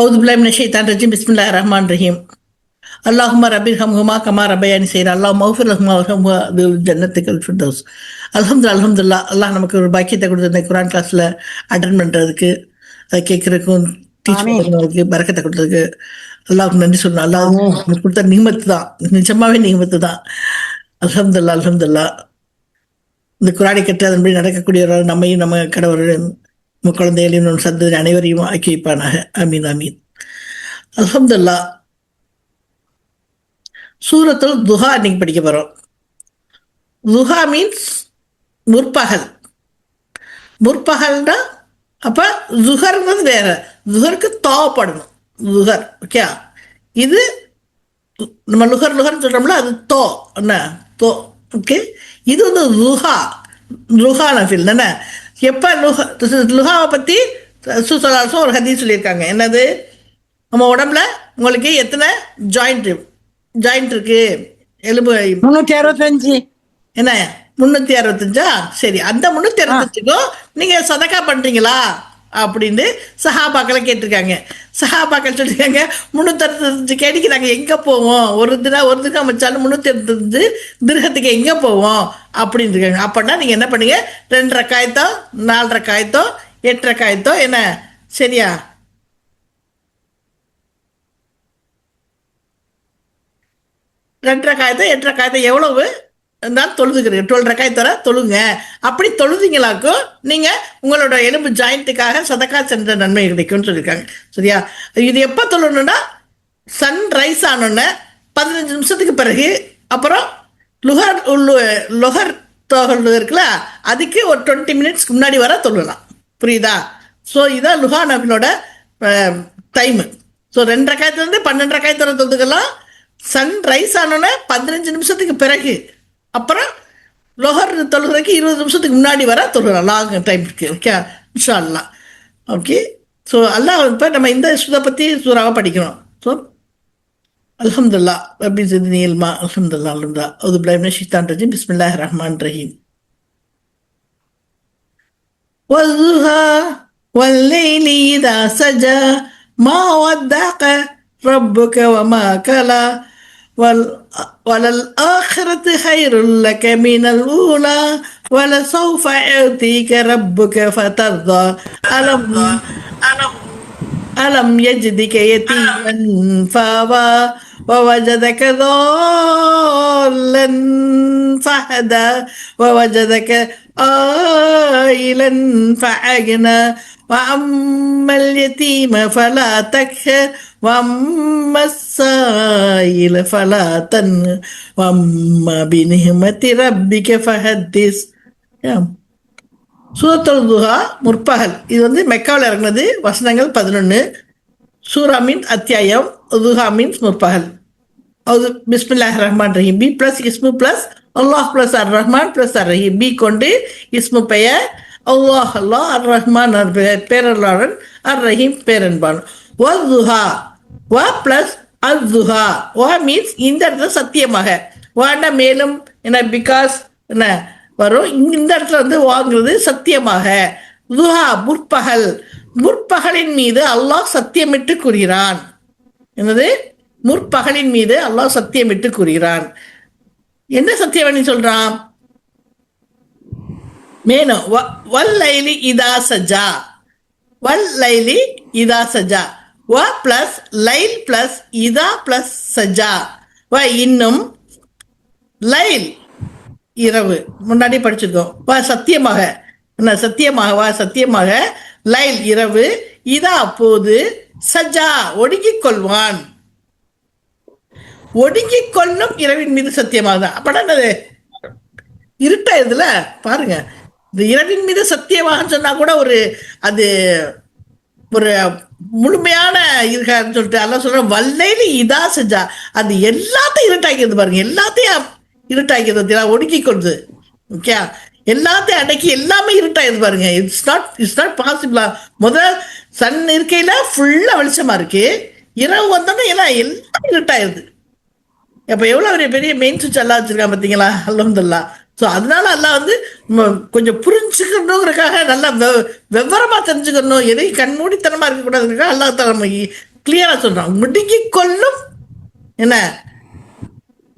أعوذ بالله من الشيطان الرجيم بسم الله الرحمن الرحيم اللهم رب ارحمهما كما ربياني صغيرا اللهم اغفر لهما وارحمهما بجنتك الفردوس. அல்ஹம்துலில்லாஹ் அல்லாஹ் நமக்கு ஒரு பாக்கியத்தை கொடுத்து இந்த குரான் கிளாஸ்ல அட்டன் பண்றதுக்கு, அதை கேட்கறதுக்கும் டீச் பண்றதுக்கு, பரக்கத்தை கொடுத்ததுக்கு அல்லாஹ்வுக்கு நன்றி சொல்லணும். அல்லாஹ் நமக்கு கொடுத்த நிகமத்து தான், நிஜமாவே நிகமத்து தான். அல்ஹம்துலில்லாஹ் இந்த குரானை கற்று அதன்படி நடக்கக்கூடியவர்கள் நம்மையும் நம்ம கடவுளையும் நம்ம குழந்தைகளையும் நம்ம சந்ததி அனைவரையும் ஆக்கி வைப்பானாக. அமீன் அமீன். அல்ஹம்துலில்லாஹ். சூரத்துல் துஹா இன்னைக்கு படிக்க போறோம். துஹா மீன்ஸ் முற்பகல். முற்பகல்னா அப்ப ஜுஹர்ங்கிறது வேற, ஜுஹருக்கு தோப்படணும். ஜுஹர் ஓகே. இது நம்ம லுஹர் லுஹர்னு சொல்றோம்ல, அது தோ என்ன தோ ஓகே. இது வந்து லுஹா, லுஹா நஃபில் என்ன. எப்ப லுஹாவை பத்தி சுசலாசம் ஒரு ஹதீஸ் சொல்லியிருக்காங்க. என்னது, நம்ம உடம்புல உங்களுக்கு எத்தனை ஜாயிண்ட் இருக்கு? எலும்பு 365. என்ன 365? சரி, அந்த 365க்கும் நீங்க சதக்கா பண்றீங்களா அப்படின்னு சஹாபாக்களை கேட்டிருக்காங்க. சஹாபாக்கள் சொல்லியிருக்காங்க 365 கேடிக்கு நாங்கள் எங்கே போவோம், ஒரு தினம் வச்சாலும் 365 திருகத்துக்கு எங்கே போவோம் அப்படின்னு இருக்காங்க. அப்படின்னா நீங்கள் என்ன பண்ணுங்க, 2 ரக்காயத்தோ 4 ரக்காயத்தோ 8 ரக்காயத்தோ என்ன, சரியா? ரெண்டு ரக்காயத்தோ 8 ரக்காயத்தோ எவ்வளவு நான் தொழுதுக்கிறேன், 12 ரக்காயத்தோட தொழுங்க. அப்படி தொழுதிங்களாக்கும் நீங்க உங்களோட எலும்பு ஜாயிண்ட்டுக்காக சதக்கா சென்ற நன்மை கிடைக்கும்னு சொல்லியிருக்காங்க. சரியா? இது எப்போ தொழணும்னா சன்ரைஸ் ஆனோன்னு 15 நிமிஷத்துக்கு பிறகு, அப்புறம் லொஹர் தொகல் இருக்குல்ல, அதுக்கு ஒரு 20 மினிட்ஸ்க்கு முன்னாடி வர தொழலாம். புரியுதா? ஸோ இதான் லுஹா நபிலோட டைமு. ஸோ 2 ரக்காயத்துலேருந்து 12 ரக்காயத்தோட தொழுதுக்கலாம். சன்ரைஸ் ஆனோன்னு 15 நிமிஷத்துக்கு பிறகு, அப்புறம் லொஹர் தொழுகிறதுக்கு 20 நிமிஷத்துக்கு முன்னாடி வர தொழுகிறோம். லாங் டைம் இருக்கு. ஓகே, இன்ஷா அல்லாஹ். ஓகே. ஸோ அல்லாஹ் இப்போ நம்ம இந்த இதை பற்றி சூறாவை படிக்கணும். ஸோ அல்ஹம்துலில்லாஹ் ரப்பி ஜித்னி இல்மா. அல்ஹம்துலில்லாஹ் அவுது பில்லாஹி மினஷ் ஷைத்தானிர் ரஜீம். பிஸ்மில்லாஹிர் ரஹ்மானிர் ரஹீம். வஸ்ஸுஹா வல்லைலி இதா சஜா மா வத்தஅக ரப்புக வமா கலா وَلَلْآخِرَةُ خَيْرٌ لَكَ مِنَ الْأُولَى وَلَسَوْفَ يُعْطِيكَ رَبُّكَ فَتَرْضَى أَلَمْ يَجِدْكَ يَتِيمًا فَآوَى وَوَجَدَكَ ضَالًّا فَهَدَى وَوَجَدَكَ عَائِلًا فَأَغْنَى وَأَمَّا الْيَتِيمَ فَلَا تَقْهَرْ وَأَمَّا السَّائِلَ فَلَا تَنْهَرْ وَأَمَّا بِنِعْمَةِ رَبِّكَ فَحَدِّثْ. சூரத்துல் துஹா முற்பகல். இது வந்து மெக்காவில் இறங்கினது. வசனங்கள் 11. சூரா மீன்ஸ் அத்தியாயம், துஹா மீன்ஸ் முற்பகல். அது பிஸ்மில்லாஹிர் ரஹ்மான் ரஹீம். பி பிளஸ் இஸ்மு பிளஸ் அல்லாஹ் பிளஸ் அர் ரஹ்மான் பிளஸ் அர் ரஹீம். பி கொண்டு இஸ்மு பெயர், அல்லாஹ் அல்லாஹ், அர் ரஹ்மான் பேரல்லாளன், அர் ரஹீம் பேரன்பான். வஸ்ஸுஹா வா பிளஸ் அஸ்ஸுஹா. வா மீன்ஸ் இந்த இடத்துல சத்தியமாக. வாண்டா மேலும் என்ன, பிகாஸ் என்ன வரும். இந்த இடத்துல வந்து வாங்குறது சத்தியமாக. துஹா முற்பகல். முற்பகலின் மீது அல்லாஹ் சத்தியமிட்டு கூறுகிறான். என்னது? முற்பகலின் மீது அல்லாஹ் சத்தியமிட்டு கூறுகிறான். என்ன சத்தியம் பண்ணி சொல்றான்? மேலும் வல்லைலி இதா சஜா. வல்லைலி இதா சஜா. வ பிளஸ் லைல் பிளஸ் இதா பிளஸ் சஜா. வ இன்னும் லைல் இரவு முன்னாடி படிச்சிருக்கோம். வா சத்தியமாக, என்ன சத்தியமாக, வா சத்தியமாக, லைல் இரவு, இதா அப்போது, சஜா ஒடுங்கிக் கொள்வான். ஒடுங்கிக் கொள்ளும் இரவின் மீது சத்தியமாக தான். அப்படா என்னது, இருட்டாயிருதுல பாருங்க. இந்த இரவின் மீது சத்தியமாக சொன்னா கூட ஒரு அது ஒரு முழுமையான இருக்கான்னு சொல்லிட்டு எல்லாம் சொல்றேன். வல்லையில இதா செஞ்சா அது எல்லாத்தையும் இருட்டாக்கிறது பாருங்க. எல்லாத்தையும் இருட்டாக்கிறது, ஒடுக்கிக் கொள்ளுது. ஓகே, எல்லாத்தையும் அடக்கி எல்லாமே இருட்டாயிருது பாருங்க. இட்ஸ் நாட் பாசிபிளா. முதல் சன் இருக்கையில ஃபுல்லா வெளிச்சமா இருக்கு, இரவு வந்தோன்னா எல்லாம் இருட்டாயிருது. அப்ப எவ்வளவு பெரிய மெயின் சுவிட்ச் எல்லாம் வச்சிருக்கான் பார்த்தீங்களா? அல்ஹம்துலில்லாஹ். ஸோ அதனால எல்லாம் வந்து கொஞ்சம் புரிஞ்சுக்கணுங்கிறதுக்காக நல்லா விவரமா தெரிஞ்சுக்கணும், எதையும் கண்மூடித்தனமா இருக்கக்கூடாதுக்காக அல்லா தஆலா கிளியரா சொல்றான், முடுங்கிக் கொள்ளும் என்ன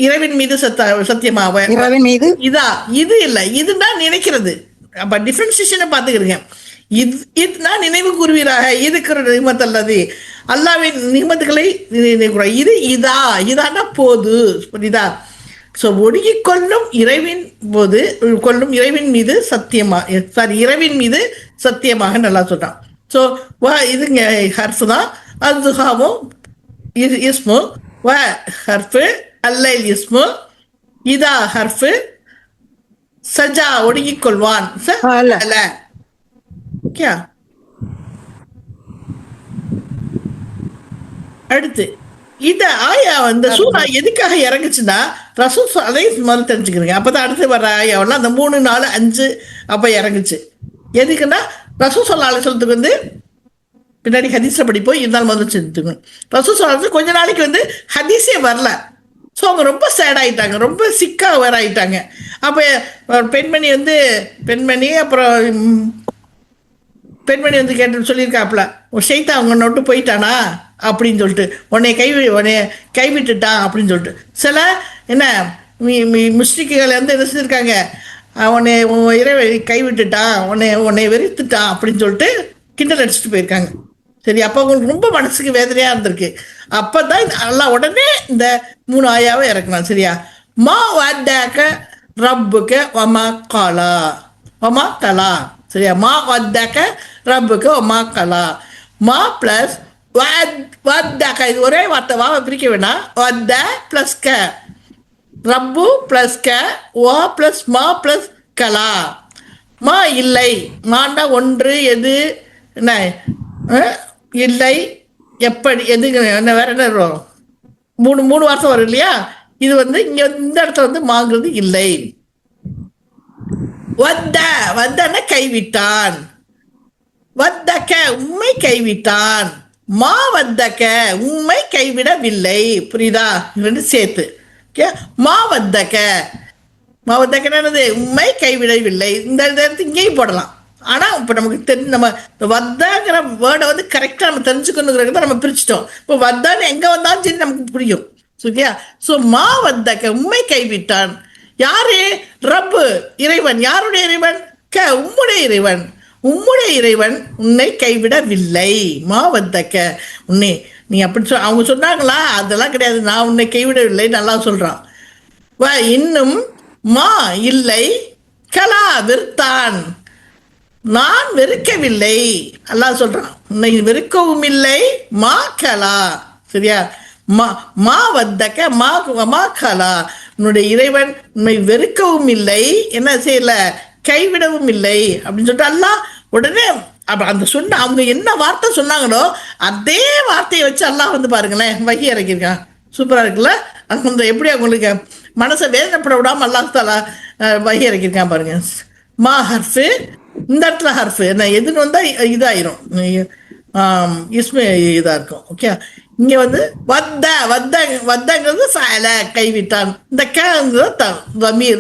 இரவின் மீது சத்தியமாக. இரவின் மீது இதா இது இல்ல, இதுனா நினைக்கிறது. அப்ப டிஃபரன்சியேஷனை பார்த்துக்கிறீங்க. இதுனா நினைவு கூறுவீராக, இதுக்கு நிகமத் அல்லது அல்லாவின் நிகமத்துக்களை இது இதானா போது, புரியுதா? ஸோ ஒடுங்கிக் கொள்ளும் இறைவின் போது கொள்ளும் இறைவின் மீது இரவின் மீது சத்தியமாக நல்லா சொல்றான். ஸோ இதுங்க ஹர்ஃபு தான். அதுஹாவும் இஸ்மு, வ ஹர்ஃபு, அல்லைல் இஸ்மு, இதா ஹர்ஃபு, சஜா ஒடுங்கிக் கொள்வான், அடுத்து இந்த ஆயா வந்து சூரா எதுக்காக இறங்குச்சுன்னா ரசூல் அதை மாதிரி தெரிஞ்சுக்கிறீங்க. அப்பதான் அடுத்து வர ஆயாவெல்லாம் அந்த 3, 4, 5 அப்ப இறங்குச்சு. எதுக்குன்னா ரசூல் ஸல்லல்லாஹு அலைஹி வஸல்லத்துக்கு வந்து பின்னாடி ஹதீஸை படிப்போம், இருந்தாலும் முதல்ல செஞ்சுக்கணும். ரசூல் ஸல்லல்லாஹு அலைஹி வஸல்லம் கொஞ்ச நாளைக்கு வந்து ஹதீஸே வரல. ஸோ அவங்க ரொம்ப சேட் ஆகிட்டாங்க, ரொம்ப சிக்காக வேற ஆகிட்டாங்க. அப்போ பெண்மணி அப்புறம் பெண்மணி வந்து கேட்டு சொல்லியிருக்காப்புல, ஷைத்தான் அவங்க நோட்டு போயிட்டானா அப்படின்னு சொல்லிட்டு, உன்னை கைவிட்டுட்டான் அப்படின்னு சொல்லிட்டு. சில என்ன முஸ்லிக்குகள் வந்து என்ன செஞ்சிருக்காங்க, உன்னை இறைவை கைவிட்டுட்டான், உன்னை வெறுத்துட்டான் அப்படின்னு சொல்லிட்டு கிண்டல் அடிச்சுட்டு போயிருக்காங்க. சரி, அப்போ அவங்களுக்கு ரொம்ப மனசுக்கு வேதனையாக இருந்திருக்கு. அப்போ தான் எல்லாம் உடனே இந்த 3 ஆயாவை இறக்கணும். சரியா? மா வத்தாக்க ரப்புக்கு வமா கலா. சரியா? மா வத்தாக்க ரப்புக்கு வமா கலா. மா பிளஸ் வத்தாக்க, இது ஒரே வார்த்தை, வாவை பிரிக்க வேணாம். வத்த பிளஸ் க, ரப்பு பிளஸ் க, ஓ பிளஸ் மா பிளஸ் கலா. மா இல்லை, மாண்டா ஒன்று, எது, என்ன இல்லை, எப்படி, எது, என்ன வேற என்ன வரும், 3 வார்த்தை வரும் இல்லையா? இது வந்து இங்க இந்த இடத்துல வந்து மாங்கிறது இல்லை. வத்தன கைவிட்டான், வத்தக்க உண்மை கைவிட்டான், மா வத்தக்க உண்மை கைவிடவில்லை. புரியுதா? 2 சேர்த்து மா வத்தக்க என்னது, உண்மை கைவிடவில்லை. இந்த இடத்துக்கு இங்கேயும் போடலாம். ஆனால் இப்போ நமக்கு நம்ம வத்தாங்கிற வேர்டை வந்து கரெக்டாக நம்ம தெரிஞ்சுக்கணுங்கிறத நம்ம பிரிச்சுட்டோம். இப்போ வத்தான்னு எங்கே வந்தாலும் சரி நமக்கு புரியும். சரியா? ஸோ மா வத்தக்க உண்மை கைவிட்டான். யாரு? ரப்பு, இறைவன். யாருடைய இறைவன்? உம்முடைய இறைவன் உன்னை கைவிடவில்லை. மா வத்தக்க உன்னை, நீ அப்படி அவங்க சொன்னாங்களா? அதெல்லாம் கிடையாது, நான் உன்னை கைவிடவில்லை, நல்லா சொல்றான். இன்னும் மா இல்லை, கலா வெறுத்தான், நான் வெறுக்கவில்லை. அல்லாஹ் சொல்றான், உன்னை வெறுக்கவும் இல்லை, மா கலா. சரியா? மா வத்தக்க மா கலா, உன்னுடைய இறைவன் உன்னை வெறுக்கவும் இல்லை, என்ன செய்யல, கைவிடவும் இல்லை அப்படின்னு சொல்லிட்டு அல்லாஹ் உடனே அந்த சொன்ன அவங்க என்ன வார்த்தை சொன்னாங்களோ அதே வார்த்தையை வச்சு அல்லாஹ் வந்து பாருங்களேன் வகி இறக்கியிருக்கான். சூப்பரா இருக்குல்ல? அந்த எப்படி அவங்களுக்கு மனசை வேதனைப்பட விடாம அல்லாஹ் தாலா வகி இறக்கியிருக்கான் பாருங்க. மா ஹர்ஃபு, இந்த இடத்துல ஹர்ஃபு என்ன எதுன்னு வந்தா இதாயிரும், இஸ்மே இதா இருக்கும். ஓகே, இங்க வந்து வத்தங்கிறது கைவிட்டான். இந்த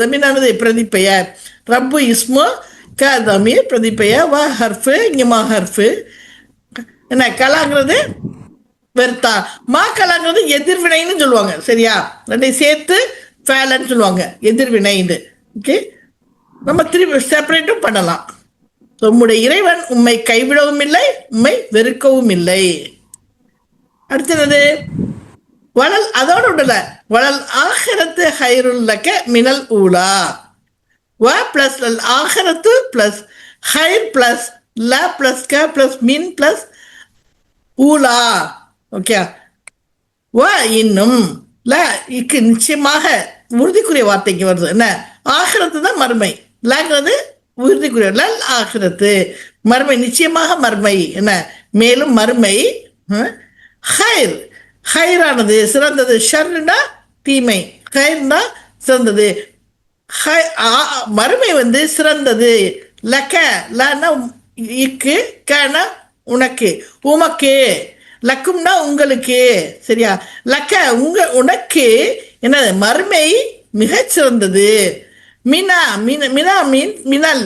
கமீனானது பிரதிப்பெயர், ரப்பு இஸ்மு, க தமீர் பிரதிப்பெயர், வ ஹர்ஃபு, இங்க மா ஹர்ஃபு. என்ன கலாங்கிறது வெறுத்தா, மா கலாங்கிறது எதிர்வினைன்னு சொல்லுவாங்க. சரியா? 2 சேர்த்து ஃபேலன்னு சொல்லுவாங்க, எதிர்வினைன்னு. ஓகே, நம்ம திருப்பி செப்பரேட்டும் பண்ணலாம். உம்முடைய இறைவன் உம்மை கைவிடவும் இல்லை, உம்மை வெறுக்கவும் இல்லை. அடுத்தது வளல், அதோட விடல, வளல் ஆஹிரத்து ஹைருல் லக மினல் ஊலா. வ பிளஸ் ஆஹிரத்து பிளஸ் ஹைர் பிளஸ் ல பிளஸ் க பிளஸ் மின் பிளஸ் ஊலா. ஓகே, வ இன்னும் ல இக்கு நிச்சயமாக உறுதிக்குரிய வார்த்தைக்கு வருது. என்ன? ஆஹிரத்து தான் மறுமை, லங்கிறது உறுதிக்குரிய, லல் ஆஹிரத்து மறுமை, நிச்சயமாக மறுமை. என்ன? மேலும் மறுமை. ஹைர், ஹைரானது சிறந்தது, ஷர்னா தீமை, ஹைர்னா சிறந்தது, மறுமை வந்து சிறந்தது. லக்க, லன்னா இக்கு, கன உனக்கு, உமக்கு, லக்கும்னா உங்களுக்கு. சரியா? லக்க உனக்கு என்னது, மறுமை மிகச் சிறந்தது. மினா மினா மீன்ஸ் மினல்,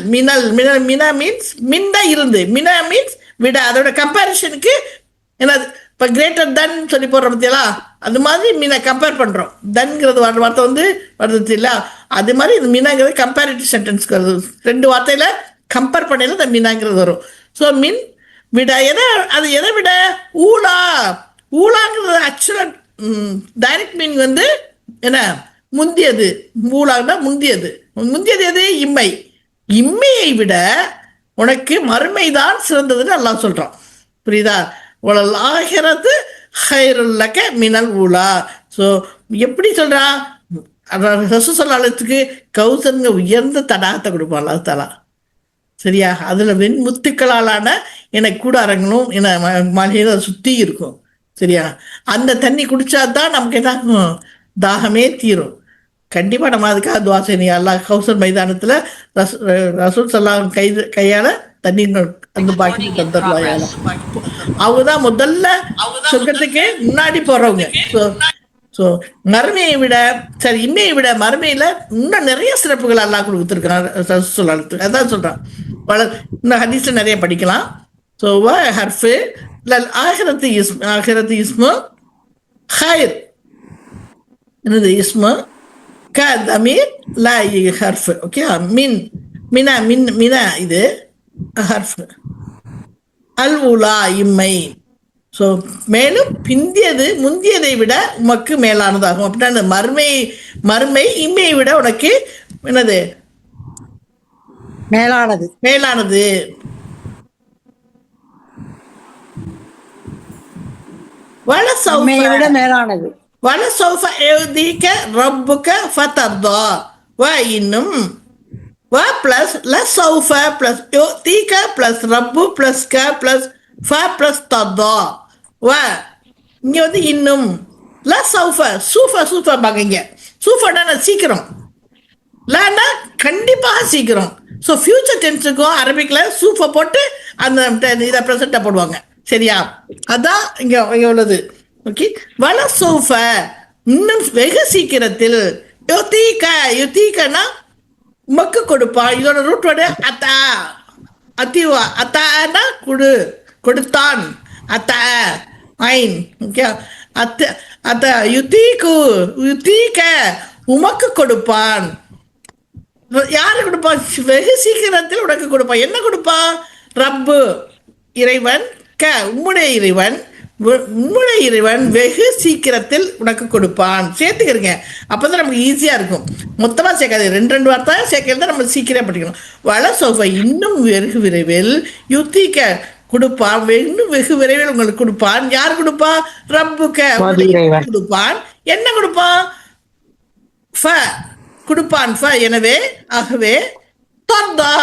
மினா மீன்ஸ் மின்ன இருந்து, மினா மீன்ஸ் விட. அதோட கம்பேரிஷனுக்கு என்னது, இப்போ கிரேட்டர் தன் சொல்லி போடுற பற்றியலா, அது மாதிரி மீனை கம்பேர் பண்ணுறோம். தன்கிறது வார்த்தை வந்து வருது இல்லை, அது மாதிரி இது மீனாங்கிறது கம்பேரிட்டிவ் சென்டென்ஸ்க்கு வருது. ரெண்டு வார்த்தையில் கம்பேர் பண்ணையில் இந்த மீனாங்கிறது வரும். ஸோ மின் விட அது எதை விட ஊழா, ஊழாங்கிறது ஆக்சுவலாக டைரக்ட் மீனிங் வந்து என்ன, முந்தியது. ஊழான்னா முந்தியது. முந்தியது எது? இம்மை. இம்மையை விட உனக்கு மறுமைதான் சிறந்ததுன்னு எல்லாம் சொல்கிறான். புரியுதா? உலல் ஆகிறது ஹைருல்லக மினல் ஊலா. ஸோ எப்படி சொல்கிறான்? ரசூலுல்லாஹ்வுக்கு கௌசருங்க உயர்ந்த தடாகத்தை கொடுப்பான் அல்லாஹ் தஆலா. சரியா? அதில் வெண்முத்துக்களாலான எனக்கு கூடாரங்களும் என மலையில சுற்றி இருக்கும். சரியா? அந்த தண்ணி குடிச்சாதான் நமக்கு என்ன ஆகும்? தாகமே தீரும். கண்டிப்பாக நம்ம அதுக்காக துவா செய்யணும். அல்லாஹ் கௌசர் மைதானத்தில் ரசூல் ஸல்லல்லாஹு கையால் தண்ணி அந்த பாக்கி தந்துடுவாங்க. அவங்க தான் முதல்ல சொர்க்கத்துக்கு முன்னாடி போகிறவங்க. ஸோ மறுமையை விட சரி இம்மையை விட மறுமையில் இன்னும் நிறைய சிறப்புகள் அல்லாஹ் கொடுத்துருக்கிறான் ரசூல் ஸல்லல்லாஹு. அதான் சொல்கிறான். இன்னும் ஹதீஸில் நிறைய படிக்கலாம். ஸோ ஹர்ஃபு ஆஹிரத்து இஸ்மு ஹைர் என்னது இஸ்மு க தமீர் லா ஹர்ஃபு. ஓகே. மினா இது ஹர்ஃபு. அல் உலா இம்மை. ஸோ மேலும் பிந்தியது முந்தியதை விட உமக்கு மேலானதாகும். அப்படின்னா அந்த மறுமை இம்மையை விட உனக்கு என்னது? மேலானது. மேலானது. வலசௌஃப யுதீக ரப்புக ஃபதர்தா. இன்னும் வ பிளஸ் லசௌஃப பிளஸ் யுதீக பிளஸ் ரப்பு பிளஸ் க பிளஸ் ஃப பிளஸ் தர்தா. இங்கே வந்து இன்னும் லசௌஃப சூஃபா பார்க்குங்க. சூஃபனா சீக்கிரம், லான்னா கண்டிப்பாக சீக்கிரம். ஸோ ஃபியூச்சர் டென்ஸுக்கும் அரபிக்கில் சூஃபை போட்டு அந்த இதை ப்ரெசண்ட்டாக போடுவாங்க. சரியா? அதான் இங்கே உள்ளது. ஓகே. வல சௌஃப இன்னும் வெகு சீக்கிரத்தில் யுதீகனா உமக்கு கொடுப்பான். இதோட ரூட் வேர்டு அத்தா. அத்திவா அத்தானா கொடுத்தான். அத்தா ஐன். ஓகே. அத்த யுதீக உமக்கு கொடுப்பான். யாரு கொடுப்பான்? வெகு சீக்கிரத்தில் உனக்கு கொடுப்பான். என்ன கொடுப்பான்? ரப்பு இறைவன், க உம்முடைய இறைவன் வெகு சீக்கிரத்தில் உனக்கு கொடுப்பான். சேர்த்துக்கிறீங்க, அப்போதான் நமக்கு ஈஸியாக இருக்கும். மொத்தமாக சேர்க்காது, ரெண்டு வார்த்தை சேர்க்கிறது நம்ம சீக்கிரம் படிக்கணும். வள சோஃபா இன்னும் வெகு விரைவில் யுத்திக்க கொடுப்பான். இன்னும் வெகு விரைவில் உங்களுக்கு கொடுப்பான். யார் கொடுப்பா? ரப்புக்க கொடுப்பான். என்ன கொடுப்பான்? கொடுப்பான். எனவே ஆகவே தர்தா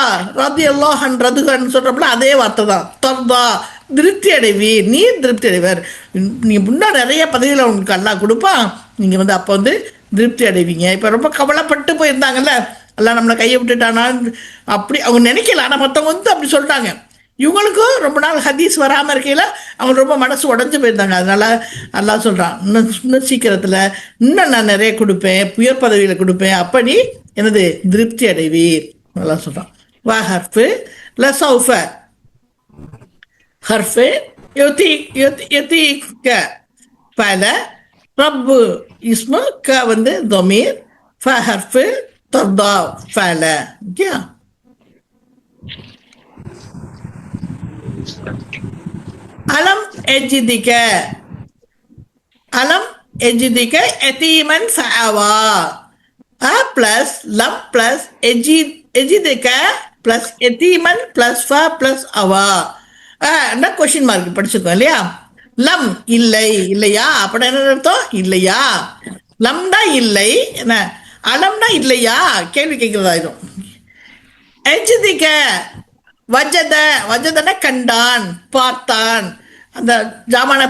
ரதியல்லாஹு அன்ஹு ரதுகன்னு சொல்றப்பல அதே வார்த்தை தான். தர்தா திருப்தி அடைவீர், நீர் திருப்தி அடைவர். நீங்கள் முன்னா நிறைய பதவியில் உங்களுக்கு அல்லாஹ் கொடுப்பான். நீங்கள் வந்து அப்போ வந்து திருப்தி அடைவீங்க. இப்போ ரொம்ப கவலைப்பட்டு போயிருந்தாங்கல்ல, எல்லாம் நம்மளை கையை விட்டுட்டானா அப்படி அவங்க நினைக்கல. ஆனால் மற்றவங்க வந்து அப்படி சொல்லிட்டாங்க. இவங்களுக்கும் ரொம்ப நாள் ஹதீஸ் வராமல் இருக்கையில் அவங்க ரொம்ப மனசு உடஞ்சி போயிருந்தாங்க. அதனால அல்லாஹ் சொல்கிறான், இன்னும் சீக்கிரத்தில் இன்னும் நான் நிறைய கொடுப்பேன், உயர் பதவியில் கொடுப்பேன், அப்படி எனது திருப்தி அடைவீர் நல்லா சொல்கிறான். வா ஹர்ஃபு லசௌஃப ஹர்ஃபு யுதீக பல ரப்பு இஸ்மு க வந்து தொமீர் ஃப ஹர்ஃபு தர்தா ஃபல. ஓகே. அலம் எஜிதிக எதீமன் ஃபஅவா. அ பிளஸ் லம் பிளஸ் எஜிதிக பிளஸ் எதீமன் பிளஸ் ஃப பிளஸ் அவா. கொஸ்டின் மார்க் படிச்சுக்கோ இல்லையா? லம் இல்லையா அப்படி என்ன அர்த்தம்? இல்லையா. லம்னா இல்லை, என்ன அலம்னா இல்லையா கேள்வி கேட்கிறதா இருக்கும். எஜிதிக வஜதன கண்டான், பார்த்தான். அந்த ஜாமான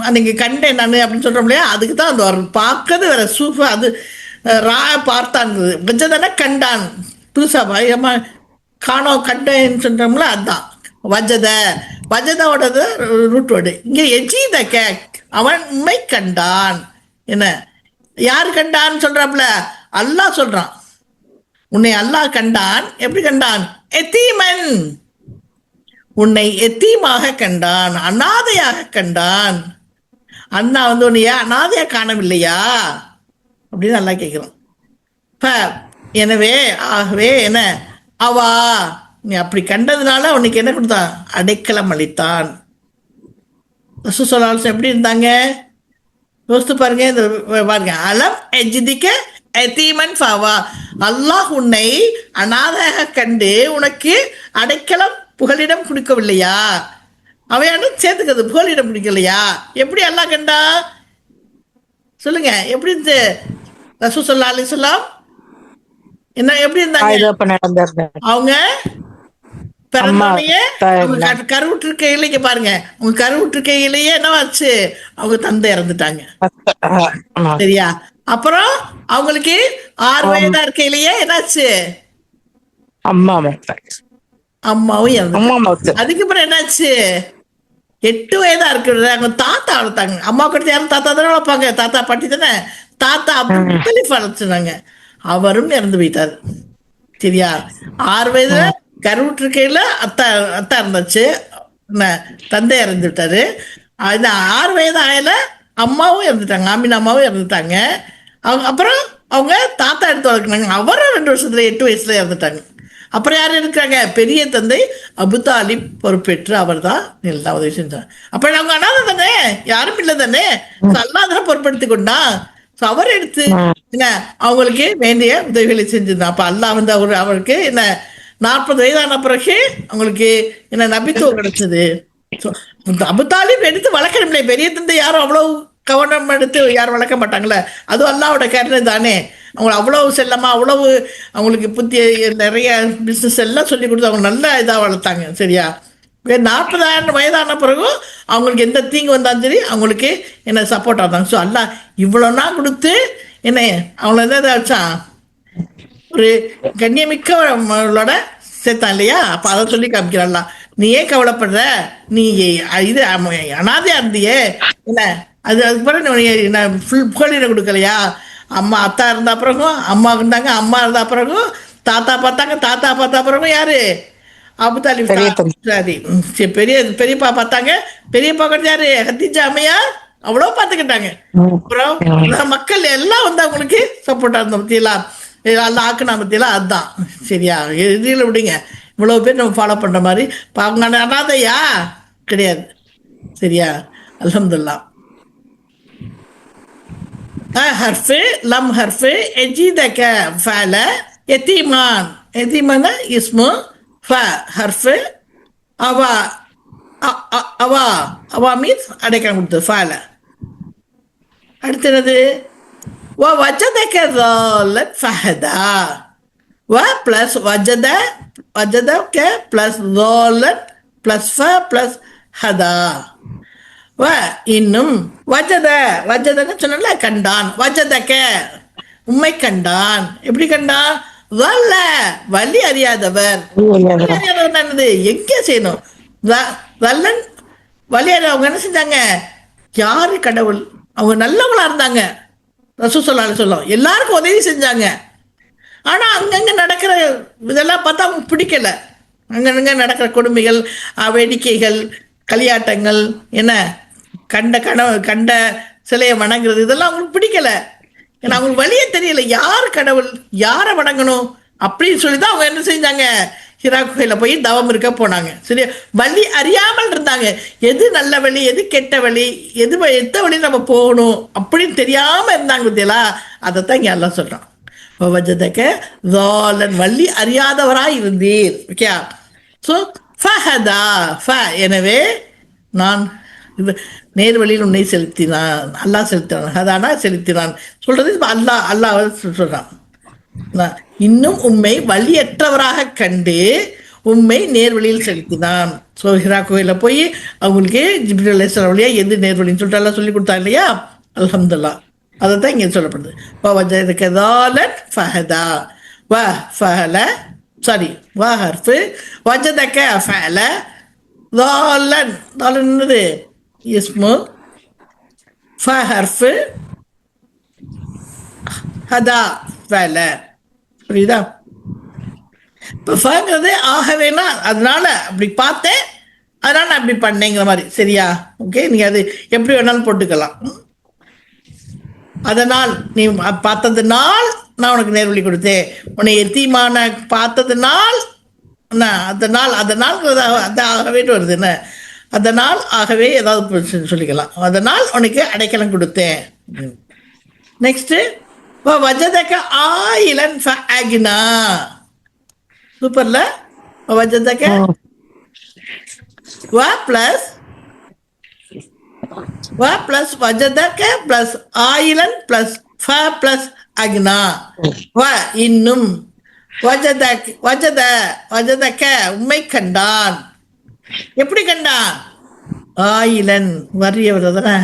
அன்னைக்கு கண்டேன் நான் அப்படின்னு சொல்கிறோம் இல்லையா? அதுக்கு தான் அந்த பார்க்கறது வேற சூஃபா. அது ரா பார்த்தான். வஜதன கண்டான் புதுசா பயமா காணோம் கண்டேன்னு சொல்கிறோம்ல, அதுதான் வஜதோடது ரூட் வேர்டு. இங்கே எஜீதக அவன் உண்மை கண்டான். என்ன யார் கண்டான்னு சொல்றாப்புல? அல்லாஹ் சொல்றான். உன்னை அல்லாஹ் கண்டான். எப்படி கண்டான்? எத்தீமன், உன்னை எத்தீமாக கண்டான், அனாதையாக கண்டான். அண்ணா வந்து உன்னைய அனாதையா காணவில்லையா அப்படின்னு நல்லா கேட்கிறோம். எனவே ஆகவே என்ன அவா நீ அப்படி கண்டதுனால உனக்கு என்ன கொடுத்தான், அடைக்கலம் அளித்தான். ரசூல் ஸல்லல்லாஹு அலைஹி வஸல்லம் எப்படி இருந்தாங்க யோசித்து பாருங்க. இந்த பாருங்க, அலம் எஜிதிக்க எத்தீமன் ஃபாவா, அல்லாஹ் உன்னை அனாதையாக கண்டு உனக்கு அடைக்கலம் புகலிடம் கொடுக்கவில்லையா, அவையானு சேர்த்துக்கிறது புகலிடம் கொடுக்கலையா. எப்படி அல்லாஹ் கண்டா சொல்லுங்க, எப்படி இருந்து ரசூல் ஸல்லல்லாஹு அலைஹி வஸல்லம் என்ன எப்படி இருந்தாங்க? அவங்க பிறந்தோடனே அவங்க கருவுற்றிருக்கையிலேயே பாருங்க, அவங்க கருவுற்றிருக்கையிலேயே என்னவாச்சு, அவங்க தந்தை இறந்துட்டாங்க. சரியா? அப்புறம் அவங்களுக்கு 6 வயதா இருக்கையிலேயே என்னாச்சு, அம்மாவும் இறந்து. அதுக்கப்புறம் என்னாச்சு, 8 வயதா இருக்கிறது அவங்க தாத்தா வளர்த்தாங்க. அம்மா கிட்ட யாரும் தாத்தா தானே வளர்ப்பாங்க, தாத்தா பாட்டி தானே. தாத்தா அப்துல் முத்தலிஃப் வளர்த்துனாங்க, அவரும் இறந்து போயிட்டாரு. சரியா? 6 வயதுல கருவுற்றிருக்கையில அத்தா இருந்தாச்சு, தந்தை இறந்து விட்டாரு. 6 வயது ஆயில அம்மாவும் இறந்துட்டாங்க, ஆமினா அம்மாவும் இறந்துட்டாங்க. அவங்க அப்புறம் அவங்க தாத்தா எடுத்து வளர்க்குறாங்க, அவரும் 2 வருஷத்துல 8 வயசுல இறந்துட்டாங்க. அப்புறம் யாரும் இருக்கிறாங்க, பெரிய தந்தை அபு தாலிப் பொறுப்பேற்று அவர் தான் எல்லாம் உதவி செஞ்சாங்க. அப்ப அவங்க அனாதை தானே, யாரும் இல்லை தானே, அல்லாஹ் தானே பொறுப்படுத்தி கொண்டான். அவர் எடுத்து என்ன அவங்களுக்கு வேண்டிய உதவிகளை செஞ்சிருந்தான். அப்ப அல்லாஹ் வந்து அவருக்கு என்ன 40 வயதான பிறகு அவங்களுக்கு என்ன நபித்துவம் கிடைச்சது. அபு தாலிப் எடுத்து வளர்க்கணும்ல, பெரிய தந்தை யாரும் அவ்வளவு கவனம் எடுத்து யாரும் வளர்க்க மாட்டாங்களே, அதுவும் அல்லாவோட கருணை தானே. அவங்க அவ்வளவு செல்லமா அவ்வளவு அவங்களுக்கு புத்தி நிறைய பிஸ்னஸ் எல்லாம் சொல்லி கொடுத்து அவங்க நல்ல இதாக வளர்த்தாங்க. சரியா? 40 வயதான பிறகும் அவங்களுக்கு எந்த தீங்கு வந்தாலும் சரி அவங்களுக்கு என்ன சப்போர்ட் ஆனாங்க. ஸோ அல்லாஹ் இவ்வளோனா கொடுத்து என்ன அவங்கள என்ன வச்சான், ஒரு கண்ணியமிக்கவளோட சேர்த்தான் இல்லையா. அப்போ அதை சொல்லி காமிக்கிறான்ல, நீ ஏன் கவலைப்படுற, நீ இது அனாதையா இருந்தியே என்ன, அதுக்கு பிறகு ஃபுல் புகழிடம் கொடுக்கலையா. அம்மா அத்தா இருந்த பிறகும் அம்மா இருந்தாங்க, அம்மா இருந்த பிறகும் தாத்தா பார்த்தாங்க, தாத்தா பார்த்த பிறகும் யாரு, அபு தாலிப். சரி, பெரியப்பா பார்த்தாங்க, பெரியப்பா கிட்ட யாரு, ஹதீஜா அம்மையார் அவ்வளோ பார்த்துக்கிட்டாங்க. அப்புறம் மக்கள் எல்லாம் வந்து அவங்களுக்கு சப்போர்ட்டா இருந்த பத்தியெல்லாம் எல்லாம் ஆக்குனா பத்தியெல்லாம் அதுதான். சரியா? இதில் விடுங்க, இவ்வளோ பேர் நம்ம ஃபாலோ பண்ற மாதிரி அவங்க அனாதையா கிடையாது. சரியா? அல்ஹம்துலில்லாஹ். ஹர்ஃபு லம் ஹர்ஃபு எஜிதக ஃபஅல யதீமான், யதீமான இஸ்மு, ஃப ஹர்ஃபு, அவா அவா அவா மீன்ஸ் அடைக்காம கொடுத்தது ஃபஅல. அடுத்தது வ வஜதக ضالًا فهدى, வ பிளஸ் வஜத, வஜதக பிளஸ் ضالًا பிளஸ் ஃப பிளஸ் ஹதா. வ இன்னும் வஜத, வஜதன்னு சொன்னல கண்டான், வஜதக உம்மை கண்டான். எப்படி கண்டான், வல்ல வலி அறியாதவர். என்னது எங்கே செய்யணும், வல்லன் வலி அறிய. அவங்க என்ன செஞ்சாங்க, யாரு கடவுள், அவங்க நல்லவங்களா இருந்தாங்க. ரசூல் ஸல்லல்லாஹு அலைஹி வஸல்லம் எல்லாருக்கும் உதவி செஞ்சாங்க. ஆனா அங்கங்க நடக்கிற இதெல்லாம் பார்த்தா அவங்க பிடிக்கல. அங்கங்க நடக்கிற கொடுமைகள், வேடிக்கைகள், களியாட்டங்கள், என்ன கண்ட சிலையை வணங்குறது, இதெல்லாம் அவங்களுக்கு பிடிக்கல. ஏன்னா அவங்களுக்கு வழியே தெரியல, யார் கடவுள், யாரை வணங்கணும் அப்படின்னு சொல்லி தான் அவங்க என்ன செஞ்சாங்க, ஹிரா குகையில போய் தவம் இருக்க போனாங்க. சரியா? வழி அறியாமல் இருந்தாங்க, எது நல்ல வழி, எது கெட்ட வழி, எத்த வழி நம்ம போகணும் அப்படின்னு தெரியாம இருந்தாங்க. பத்தியலா, அதைத்தான் இங்க எல்லாம் சொல்றான். வள்ளி அறியாதவராய் இருந்தீர். ஓகே? ஸோ ஃபஹதா, எனவே நான் நேர் வழியில் உன்னை செலுத்தினான், அல்லாஹ் செலுத்தினான். ஹதானா செலுத்தினான் சொல்றது அல்லாஹ் சொல்றான். இன்னும் உண்மை வழியற்றவராக கண்டு உண்மை நேர்வழியில் செலுத்தினான். ஸோ ஹிரா கோயில போய் அவங்களுக்கு ஜிப்ரீல் அலைஹிஸ்ஸலாம் வழியா எது நேர்வழின்னு சொல்லிட்டு எல்லாம் சொல்லி கொடுத்தாங்க இல்லையா. அல்ஹம்துலில்லாஹ். அதை தான் இங்கே சொல்லப்படுது. வஜதக ضالًا فهدى, வ ஃபஅல, சாரி வ ஹர்ஃபு, வஜதக ஃபஅல, ضالًا என்னது இஸ்மு, ஃப ஹர்ஃபு, ஹதா ஃபஅல. புரியுதா? இப்போ ஃபங்கிறது ஆகவேனா, அதனால அப்படி பார்த்தேன் அதனால நான் இப்படி பண்ணேங்கிற மாதிரி. சரியா? ஓகே, நீங்க அது எப்படி வேணாலும் போட்டுக்கலாம். அதனால் நீ பார்த்ததுனால் நான் உனக்கு நேர்வழி கொடுத்தேன். உன்னை எத்தீமான பார்த்ததுனால் அதனால் ஆகவே வருது என்ன, அதனால் ஆகவே ஏதாவது சொல்லிக்கலாம். அதனால் உனக்கு அடைக்கலம் கொடுத்தேன். நெக்ஸ்ட் வஜதக ஆயிலன் ஃபஅக்னா. சூப்பர்ல. வஜதக வ பிளஸ் வஜதக பிளஸ் ஆயிலன் பிளஸ் ஃப பிளஸ் அக்னா. வ இன்னும் வஜதக உண்மை கண்டான். எப்படி கண்டான்? ஆயிலன் வறியவர் தானே.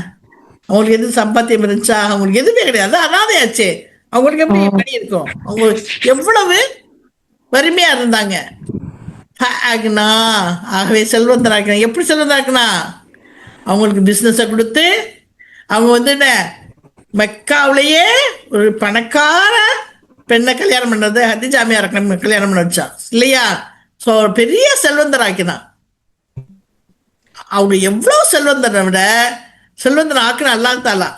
அவங்களுக்கு எது சம்பாத்தியம் இருந்துச்சா? அவங்களுக்கு எதுவுமே கிடையாது, அனாதையாச்சு. அவங்களுக்கு எப்படி பணி இருக்கும்? அவங்க எவ்வளவு வறுமையா இருந்தாங்க. ஆகவே செல்வந்தராக்கினா. எப்படி செல்வந்தராக்கினா? அவங்களுக்கு பிசினஸை கொடுத்து அவங்க வந்து என்ன மெக்காவிலேயே ஒரு பணக்கார பெண்ணை கல்யாணம் பண்றது ஹதிஜாமியார் கல்யாணம் பண்ண வச்சான் இல்லையா? ஸோ பெரிய செல்வந்தராக்கினான். அவங்க எவ்வளவு செல்வந்தரை விட செல்வந்தன் ஆக்கின அல்லாஹ்தாலா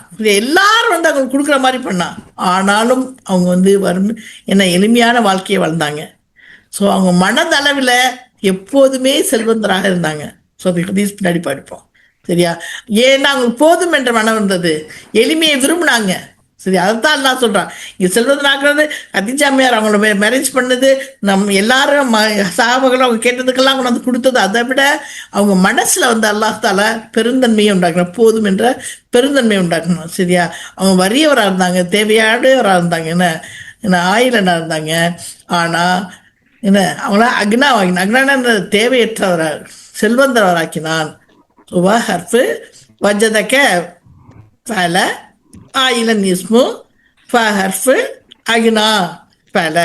எல்லாரும் வந்து அவங்களுக்கு கொடுக்குற மாதிரி பண்ணான். ஆனாலும் அவங்க வந்து என்ன எளிமையான வாழ்க்கையை வாழ்ந்தாங்க. ஸோ அவங்க மனதளவில் எப்போதுமே செல்வந்தராக இருந்தாங்க. ஸோ அது ஹதீஸ் பின்னாடி படிப்போம். சரியா? ஏன்னா அவங்களுக்கு போதும் என்ற மனம் இருந்தது, எளிமையை விரும்பினாங்க. சரி, அதைத்தான் எல்லாம் சொல்றான். இங்க செல்வந்தனாக்குறது ஹதீஜாமியார் அவங்கள மேரேஜ் பண்ணது, நம்ம எல்லாரும் சஹாபாக்களும் அவங்க கேட்டதுக்கெல்லாம் கொண்டு வந்து கொடுத்தது. அதை விட அவங்க மனசுல வந்து அல்லாஹ்தாலா பெருந்தன்மையை உண்டாக்கணும், போதும் என்ற பெருந்தன்மையை உண்டாக்கணும். சரியா? அவங்க வறியவராக இருந்தாங்க, தேவையானவராக இருந்தாங்க, என்ன ஆயிலனா இருந்தாங்க. ஆனா என்ன அவங்கள அக்னா தேவையற்றவராக செல்வந்தவராக்கினான். வஜதக ஃபஅல ஆயிலன் இஸ்மு ஃபஹர்ஃபு அக்னா ஃபஅல.